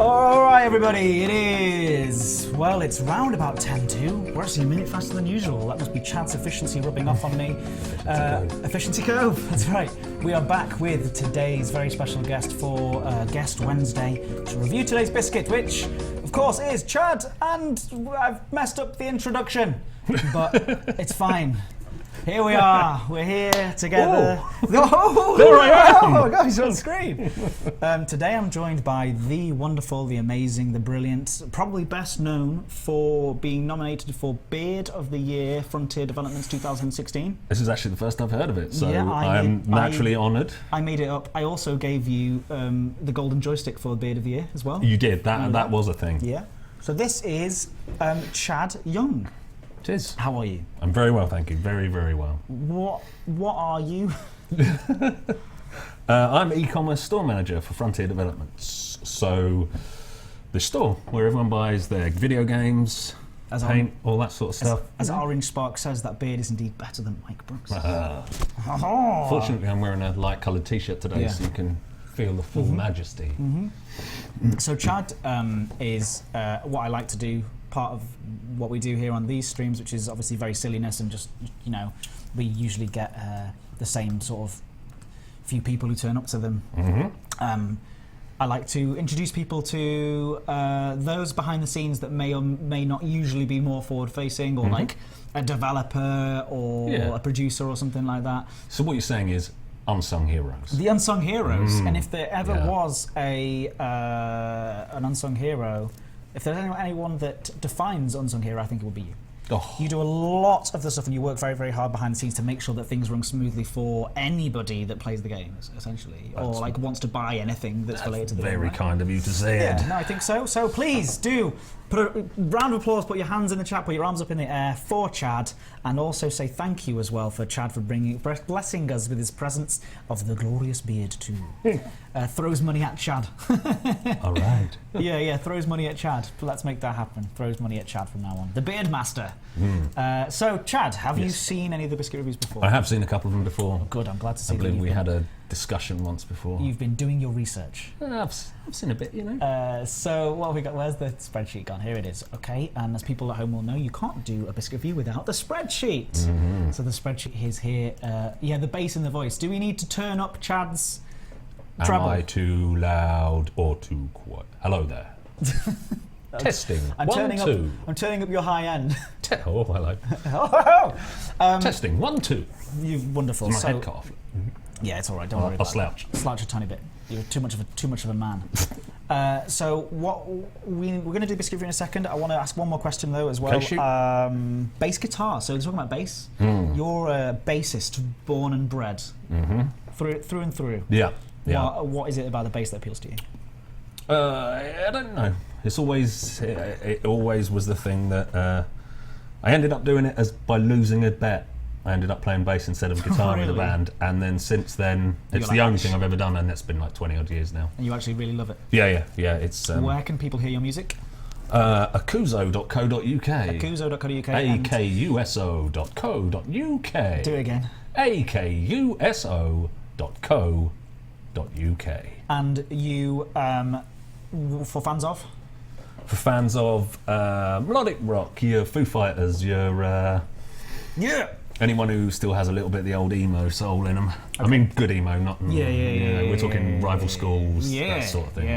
All right, everybody, it is. Well, it's round about 10 to. We're actually a minute faster than usual. That must be Chad's efficiency rubbing off on me. Efficiency Cove, that's right. We are back with today's very special guest for Guest Wednesday to review today's biscuit, which, of course, is Chad. And I've messed up the introduction, but it's fine. Here we are. We're here together. Oh, there I am. Oh gosh, on screen. Today I'm joined by the wonderful, the amazing, the brilliant, probably best known for being nominated for Beard of the Year Frontier Developments 2016. This is actually the first I've heard of it, so Yeah, I am naturally honoured. I made it up. I also gave you the golden joystick for Beard of the Year as well. You did, that was a thing. Yeah. So this is Chad Young. It is. How are you? I'm very well, thank you. Very, very well. What are you? I'm e-commerce store manager for Frontier Developments. So the store where everyone buys their video games, paint, all that sort of stuff. As Orange Spark says, that beard is indeed better than Mike Brooks. Fortunately, I'm wearing a light-coloured T-shirt today, so you can feel the full majesty. So Chad is what I like to do, part of what we do here on these streams, which is obviously very silliness and just, you know, we usually get the same sort of few people who turn up to them. I like to introduce people to those behind the scenes that may or may not usually be more forward-facing, or like a developer or a producer or something like that. So what you're saying is unsung heroes. The unsung heroes, and if there ever was an unsung hero, if there's anyone that defines unsung hero, I think it would be you. Oh. You do a lot of the stuff and you work very, very hard behind the scenes to make sure that things run smoothly for anybody that plays the games, essentially, or like wants to buy anything that's related to the game. Very kind of you to say it. Yeah, no, I think so. So please do put a round of applause, put your hands in the chat, put your arms up in the air for Chad, and also say thank you as well for Chad for blessing us with his presence of the glorious beard too. Throws money at Chad. All right. Yeah, throws money at Chad. Let's make that happen. Throws money at Chad from now on. The Beard Master. So, Chad, have you seen any of the biscuit reviews before? I have seen a couple of them before. Good, I'm glad to see I believe we had a discussion once before. You've been doing your research. I've seen a bit, you know. So what have we got? Where's the spreadsheet gone? Here it is. Okay, and as people at home will know, you can't do a biscuit review without the spreadsheet. So the spreadsheet is here. Yeah, the bass in the voice. Do we need to turn up Chad's treble? Am I too loud or too quiet? Hello there. Testing. I'm turning up your high end. Oh, I like. Testing. 1, 2. You're wonderful. My head cough. Yeah, it's all right. Don't worry about slouch. That. Slouch a tiny bit. You're too much of a man. So what we're going to do biscuit review in a second. I want to ask one more question though as well. Okay, shoot. Bass guitar. So we're talking about bass. You're a bassist, born and bred, through and through. Yeah. What is it about the bass that appeals to you? I don't know. It's always it always was the thing that I ended up doing it as by losing a bet. I ended up playing bass instead of guitar in the band, and then since then it's the only thing I've ever done, and it's been like 20 odd years now. And you actually really love it. Yeah. It's where can people hear your music? akuzo.co.uk. Akuzo.co.uk. akuso.co.uk. Do it again. akuso.co.uk. And you, for fans of? For fans of melodic rock, your Foo Fighters, your anyone who still has a little bit of the old emo soul in them. Okay. I mean, good emo, not we're talking Rival Schools, that sort of thing.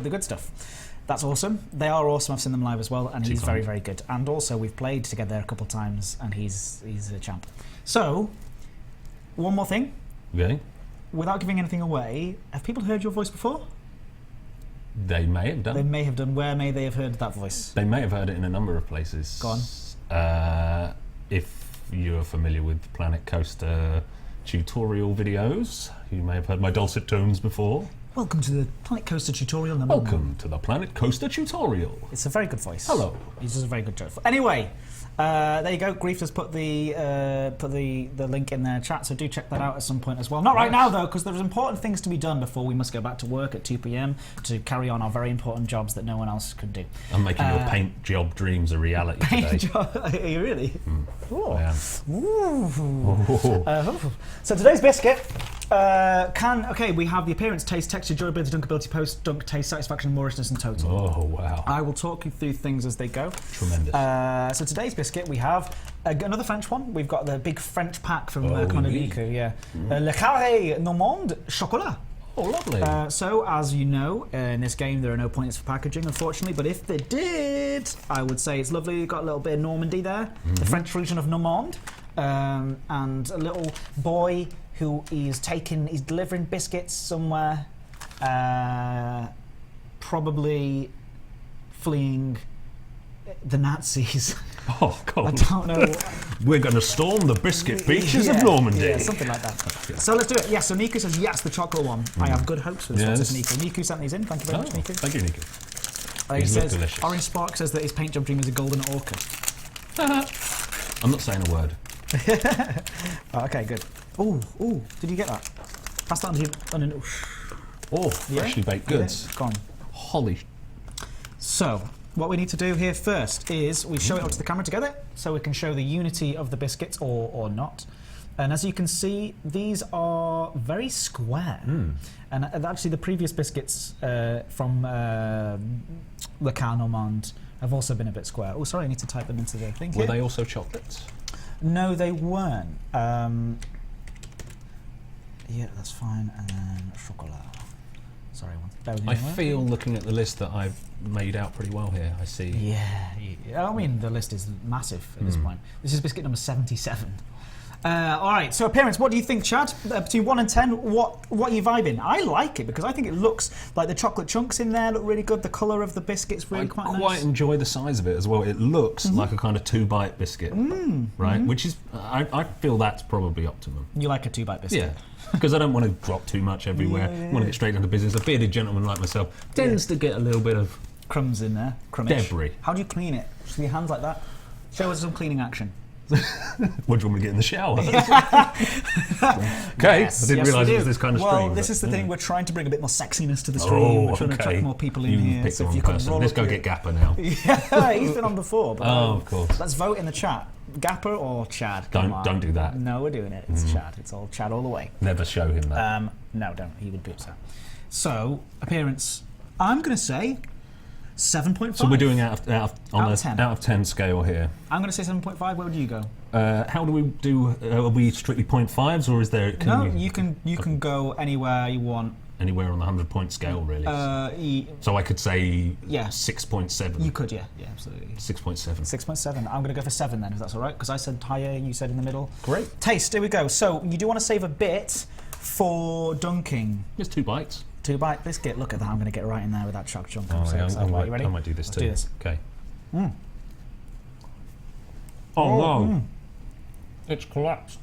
The good stuff. That's awesome. They are awesome. I've seen them live as well, and he's very, very good. And also, we've played together a couple of times, and he's a champ. So, one more thing. Okay. Without giving anything away, have people heard your voice before? They may have done. They may have done. Where may they have heard that voice? They may have heard it in a number of places. Go on. If you're familiar with Planet Coaster tutorial videos, you may have heard my dulcet tones before. Welcome to the Planet Coaster tutorial number Welcome to the Planet Coaster tutorial. It's a very good voice. Hello. He does a very good job. Anyway, there you go. Grief has put the link in their chat, so do check that out at some point as well. Not right now though, because there's important things to be done before we must go back to work at 2 p.m. to carry on our very important jobs that no one else could do. I'm making your paint job dreams a reality today. Are you really? I am. So today's biscuit Okay, we have the appearance, taste, texture, durability, dunkability, post-dunk, taste, satisfaction, mourishness, and total. Oh, wow. I will talk you through things as they go. Tremendous. So today's biscuit, we have another French one. We've got the big French pack from Oh, Nico, oui. yeah. Le Carré Normand Chocolat. Oh, lovely. So, as you know, in this game there are no points for packaging, unfortunately, but if they did, I would say it's lovely. You've got a little bit of Normandy there, the French version of Normand, and a little boy who he's delivering biscuits somewhere, probably fleeing the Nazis. Oh, God. I don't know. We're going to storm the biscuit beaches of Normandy. Yeah, something like that. So let's do it. Yeah, so Nico says yes, the chocolate one. I have good hopes for this one, says Nico. Nico sent these in. Thank you very much, Nico. Thank you, Nico. He These look says, delicious. Orange Spark says that his paint job dream is a golden orca. I'm not saying a word. Oh, okay, good. Ooh, did you get that? Pass that on your... Oh, freshly baked goods. Yeah, go on. Holy. So, what we need to do here first is we show it up to the camera together so we can show the unity of the biscuits or not. And as you can see, these are very square. And actually the previous biscuits from Le Carré Normand have also been a bit square. Oh, sorry, I need to type them into the thing Were here. they also chocolates? No, they weren't. Yeah, that's fine. And then chocolat. Sorry, bear with me I a moment. feel, looking at the list, that I've made out pretty well here. I see. Yeah. I mean, the list is massive at this point. This is biscuit number 77. All right, so appearance, what do you think, Chad? Between 1 and 10, what are you vibing? I like it because I think it looks like the chocolate chunks in there look really good. The colour of the biscuit's really I quite quite nice. enjoy the size of it as well. It looks like a kind of 2-bite biscuit, right? Which is, I feel that's probably optimum. You like a 2-bite biscuit? Yeah, because I don't want to drop too much everywhere. Yeah. I want to get straight into business. A bearded gentleman like myself tends to get a little bit of Crumbs in there, crummish. debris. How do you clean it? Just with your hands like that? Show us some cleaning action. What do you want me to get in the shower? Okay, Yes, I didn't yes, realise we it was do. this kind of stream. Well, this but, is the yeah. thing. We're trying to bring a bit more sexiness to the stream. Oh, We're trying to attract more people in here. Picked So the if you wrong could person. roll Let's up go your- get Gapper now. Yeah, he's been on before. But Oh, of course. let's vote in the chat. Gapper or Chad? Come on. Don't do that. No, we're doing it. It's Chad. It's all Chad all the way. Never show him that. No, don't. He would be upset. So, appearance. I'm going to say 7.5. So we're doing out of 10 scale here. I'm going to say 7.5. Where would you go? How do we do? Are we strictly 0.5s, or is there? You can go anywhere you want. Anywhere on the 100-point scale, really. So I could say 6.7. You could, yeah, absolutely. 6.7. 6.7. I'm going to go for 7 then, if that's all right, because I said higher, you said in the middle. Great. Taste. Here we go. So you do want to save a bit for dunking. Just 2 bites. 2-bite biscuit. Look at that. I'm going to get right in there with that choc chunk. Oh, I'm so yeah, excited. Right, you ready? I might do this Let's too. do this. Okay. Oh no! It's collapsed.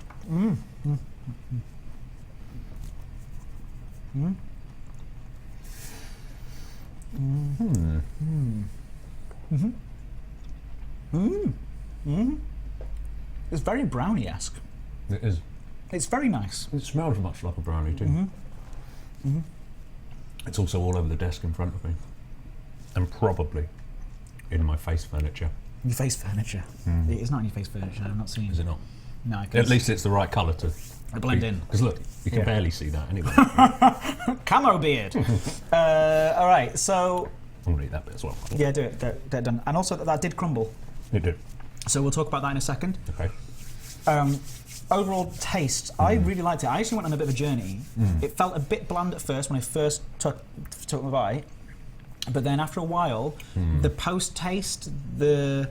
It's very brownie-esque. It is. It's very nice. It smells much like a brownie too. It's also all over the desk in front of me, and probably in my face furniture. Your face furniture. It is not in your face furniture. I'm not seeing. Is it not? No, I can At least it's the right colour to blend in. Because look, you can Yeah. barely see that anyway. Camo beard. All right, so I'm gonna eat that bit as well. yeah, do it. They're done. And also that did crumble. You do. So we'll talk about that in a second. Okay. Overall taste, I really liked it. I actually went on a bit of a journey. It felt a bit bland at first when I first took my bite, but then after a while, the post taste, it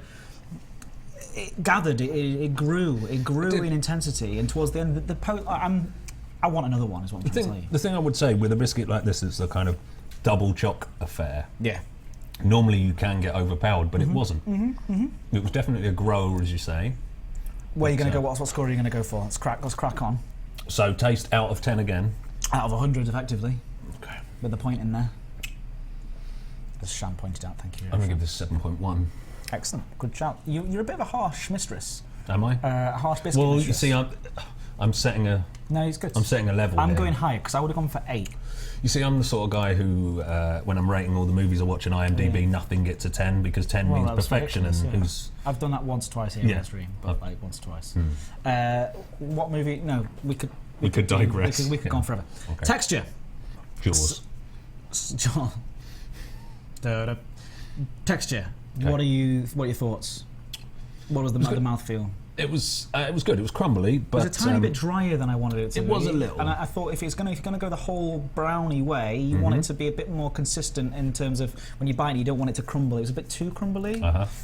gathered, it grew in intensity, and towards the end, the post. I want another one. Is what I'm trying to tell you. The thing I would say with a biscuit like this is a kind of double choc affair. Yeah. Normally you can get overpowered, but it wasn't. It was definitely a grower, as you say. Where are you going to go? What score are you going to go for? Let's crack on. So taste out of 10 again. Out of 100, effectively, Okay. with the point in there. As Shan pointed out, thank you. I'm going to give this 7.1. Excellent, good shout. You're a bit of a harsh mistress. Am I? A harsh biscuit Well, mistress. you see, I'm setting a No, it's good. I'm setting a level. I'm here. going higher because I would have gone for 8. You see, I'm the sort of guy who, when I'm rating all the movies I watch on IMDb, nothing gets a 10 because 10 means that was perfection, and ridiculous, yeah. who's I've done that once, twice here on Yeah. the stream, but like once, twice. What movie? No, we We could digress. We could go on forever. Okay. Texture. Jaws. Da-da. Texture. Okay. What are your thoughts? What was the mouthfeel? It was good. It was crumbly, but It was a tiny bit drier than I wanted it to be. It was a little. And I thought if you're going to go the whole brownie way, you want it to be a bit more consistent in terms of when you bite it, you don't want it to crumble. It was a bit too crumbly,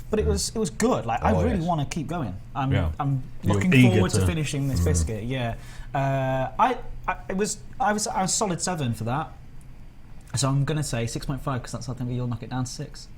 but it was good. Like I really want to keep going. I'm looking forward to finishing this biscuit. Yeah, I was solid 7 for that. So I'm going to say 6.5 because that's I think you'll knock it down to 6.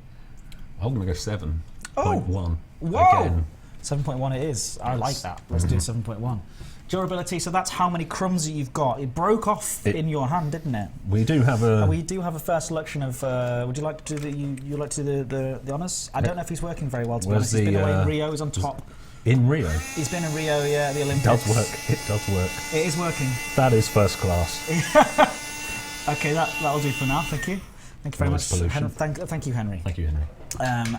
I'm going to go 7.1. Whoa! Again. 7.1 it is. I like that. Let's do 7.1. Durability, so that's how many crumbs that you've got. It broke off in your hand, didn't it? We do have a first selection of. Would you like to do you like to do the honours? I don't know if he's working very well. To be honest, he's been away in Rio. He's on top. In Rio. He's been in Rio. Yeah, the Olympics. It does work. It does work. It is working. That is first class. Okay, that'll do for now. Thank you. Thank you very much. Pollution. Thank you, Henry. Thank you, Henry.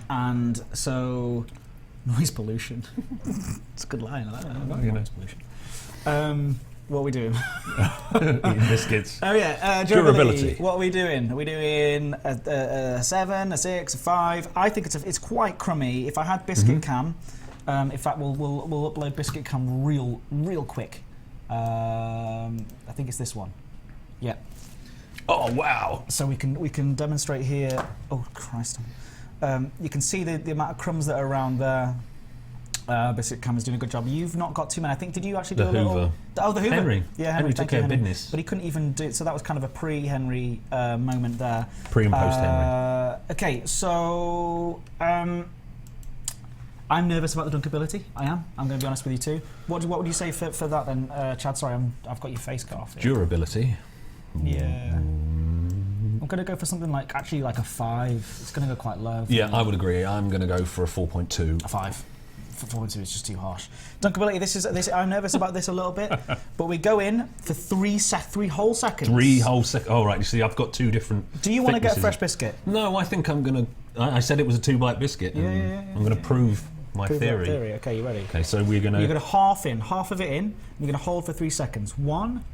And so. Noise pollution. It's a good line. I like that. Noise pollution. What are we doing? Eating biscuits. Oh yeah, durability. What are we doing? Are we doing a 7, a 6, a 5? I think it's quite crummy. If I had Biscuit Cam, in fact, we'll upload Biscuit Cam real quick. I think it's this one. Yeah. Oh wow! So we can demonstrate here. Oh Christ. You can see the amount of crumbs that are around there. Biscuit Cam is doing a good job. You've not got too many. I think, did you actually do a little... Hoover. Oh, the Hoover. Henry. Yeah, Henry took care of business. But he couldn't even do... So that was kind of a pre-Henry moment there. Pre and post-Henry. Okay, so... I'm nervous about the dunkability. I am. I'm going to be honest with you too. What would you say for that then, Chad? Sorry, I've got your face cut off. Durability. Yeah. I'm going to go for something like a 5. It's going to go quite low. Yeah, I would agree. I'm going to go for a 4.2. A 5. 4.2 is just too harsh. Dunkability. This. I'm nervous about this a little bit, but we go in for 3 whole seconds. 3 whole seconds. Oh right. You see, I've got 2 different. Do you want to get a fresh biscuit? No, I think I'm going to. I said it was a 2-bite biscuit. Yeah. I'm going to prove my theory. Okay, you ready? Okay, so we're going to. You're going to half of it in. And you're going to hold for 3 seconds. 1,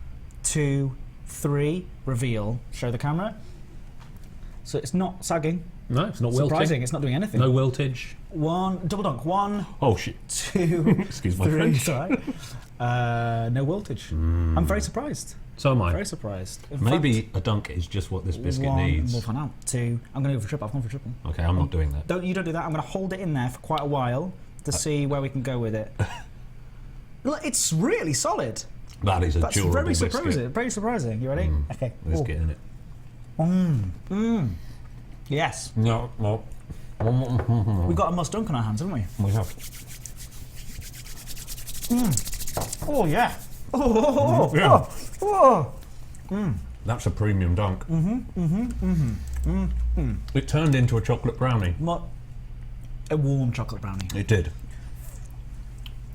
2, 3. Reveal. Show the camera. So it's not sagging. No, it's not wilting. Surprising, it's not doing anything. No wiltage. 1, double dunk. 1. Oh shit. 2. Excuse my 3. French. Sorry. No wiltage. I'm very surprised. So am I. Very surprised. Maybe a dunk is just what this biscuit needs. We'll find out. 2. I'm going to go for triple. I've gone for triple. Okay, I'm not doing that. Don't do that. I'm going to hold it in there for quite a while to see where we can go with it. Look, it's really solid. That is a That's durable very biscuit. surprising. Very surprising. You ready? Okay. Let's get in it. Yes. No. We've got a must dunk on our hands, haven't we? We have. Oh yeah. That's a premium dunk. It turned into a chocolate brownie. A warm chocolate brownie. It did.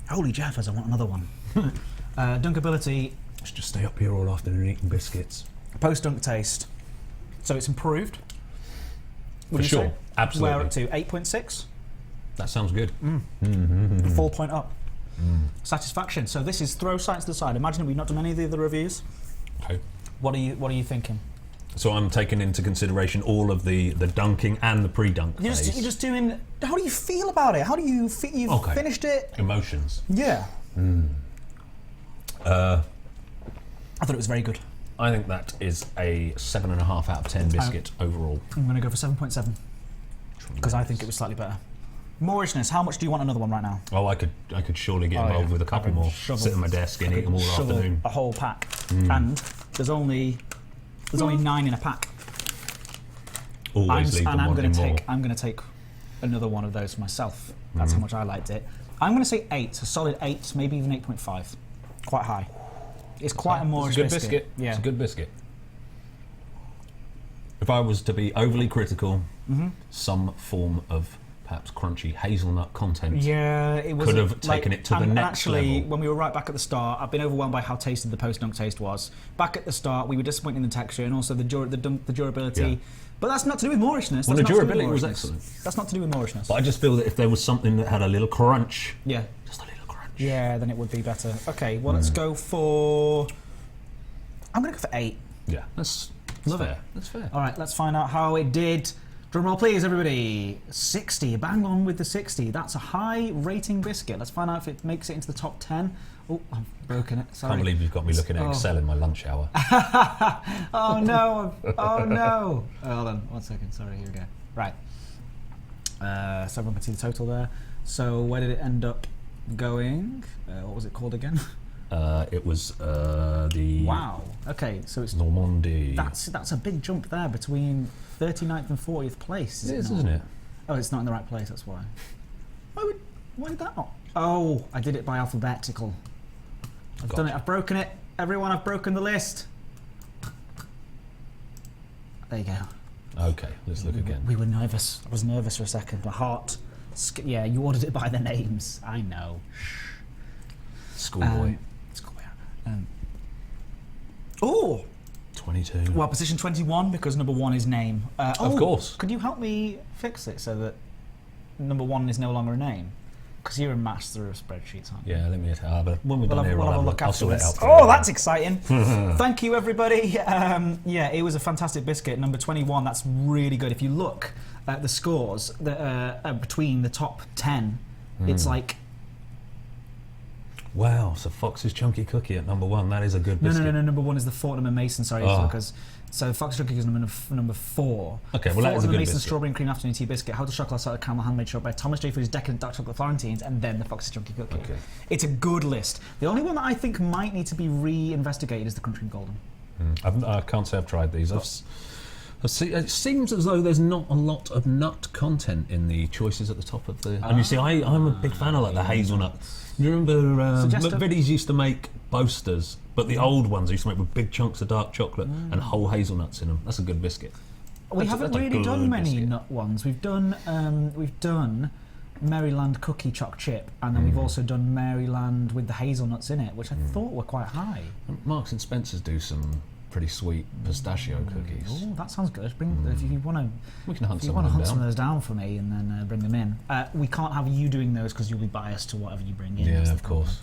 Holy Jaffers, I want another one. Dunkability. Let's just stay up here all afternoon eating biscuits. Post-dunk taste. So it's improved. For sure. Absolutely. We're up to 8.6. That sounds good. Full point up. Satisfaction. So this is throw science to the side. Imagine we've not done any of the other reviews. Okay. What are you thinking? So I'm taking into consideration all of the dunking and the pre-dunk phase. You're just doing... How do you feel about it? How do you feel... You've finished it? Emotions. Yeah. I thought it was very good. I think that is a 7.5 out of 10 biscuit overall. I'm going to go for 7.7 because I think it was slightly better. Moorishness. How much do you want another one right now? Oh, I could surely get involved with a couple more. Sit at my desk and eat them all afternoon. A whole pack, and there's only 9 in a pack. Always leave them wanting more. I'm going to take another one of those for myself. That's how much I liked it. I'm going to say 8, a solid 8, maybe even 8.5. Quite high. It's quite a Moorish biscuit. Yeah. It's a good biscuit. If I was to be overly critical, some form of perhaps crunchy hazelnut content could have taken it to the next level. When we were right back at the start, I've been overwhelmed by how tasty the post-dunk taste was. Back at the start, we were disappointed in the texture and also the durability. Yeah. But that's not to do with Moorishness. Well, the durability was excellent. That's not to do with Moorishness. But I just feel that if there was something that had a little crunch, just a little crunch, then it would be better. Okay, well let's go for I'm going to go for 8. Yeah, that's fair. That's fair. All right, let's find out how it did. Drum roll, please, everybody. 60. Bang on with the 60. That's a high rating biscuit. Let's find out if it makes it into the top 10. Oh, I've broken it. Sorry. Can't believe you've got me looking at Excel in my lunch hour. Oh no! Oh no! Hold on, 1 second. Sorry, here we go. Right. So everyone can see the total there. So where did it end up going? What was it called again? It was the Wow. Okay, so it's Normandy. that's a big jump there between 39th and 40th place. It is, not? isn't it? Oh, it's not in the right place. That's why. Why did that not? Oh, I did it by alphabetical. I've done it. I've broken it. Everyone, I've broken the list. There you go. Okay, let's look again. We were nervous. I was nervous for a second. My heart. Yeah, you ordered it by the names. I know. Schoolboy. Schoolboy. Oh! 22. Well, position 21 because number 1 is name. Of course. Could you help me fix it so that number 1 is no longer a name? Because you're a master of spreadsheets, aren't you? Yeah, let me. But when we're done here, We'll have a look I'll sort it afterwards. out. Oh, that's exciting! Thank you, everybody. Yeah, it was a fantastic biscuit. Number 21. That's really good. If you look at the scores between the top 10, it's like. Wow, so Fox's Chunky Cookie at number 1. That is a good No, biscuit. number 1 is the Fortnum and Mason. Sorry, because so Fox's Chunky is number 4. Okay, well that is a Fortnum and good Mason biscuit. Strawberry and Cream Afternoon Tea Biscuit. Hotel Chocolat Salted Caramel Handmade Short by Thomas J. Food's Decadent Dark Chocolate Florentines, and then the Fox's Chunky Cookie. Okay. It's a good list. The only one that I think might need to be re-investigated is the Country and Golden. I can't say I've tried these. It seems as though there's not a lot of nut content in the choices at the top of the. And you see, I'm a big fan of like the hazelnut. You remember Biddy's used to make boasters, but the old ones used to make with big chunks of dark chocolate and whole hazelnuts in them. That's a good biscuit. We haven't that's a really done good many biscuit. nut ones. We've done Maryland Cookie Choc Chip, and then we've also done Maryland with the hazelnuts in it, which I thought were quite high. Marks and Spencer's do some pretty sweet pistachio cookies. Oh, that sounds good. If you want to, We can hunt if you some want of to them hunt some of down. those down for me and then bring them in. We can't have you doing those because you'll be biased to whatever you bring in. Yeah, That's the of course.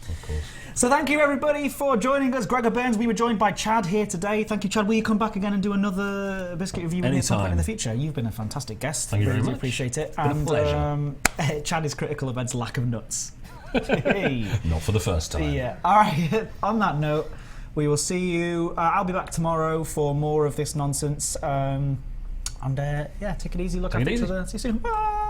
So thank you everybody for joining us. Gregor Burns, we were joined by Chad here today. Thank you, Chad. Will you come back again and do another biscuit review with me at some point in the future? You've been a fantastic guest. Thank you Really very do much. appreciate it. Been a And pleasure. Chad is critical of Ed's lack of nuts. Hey. Not for the first time. Yeah. All right. On that note, we will see you. I'll be back tomorrow for more of this nonsense. Yeah, take it easy. Look Take it after each easy. other. See you soon. Bye.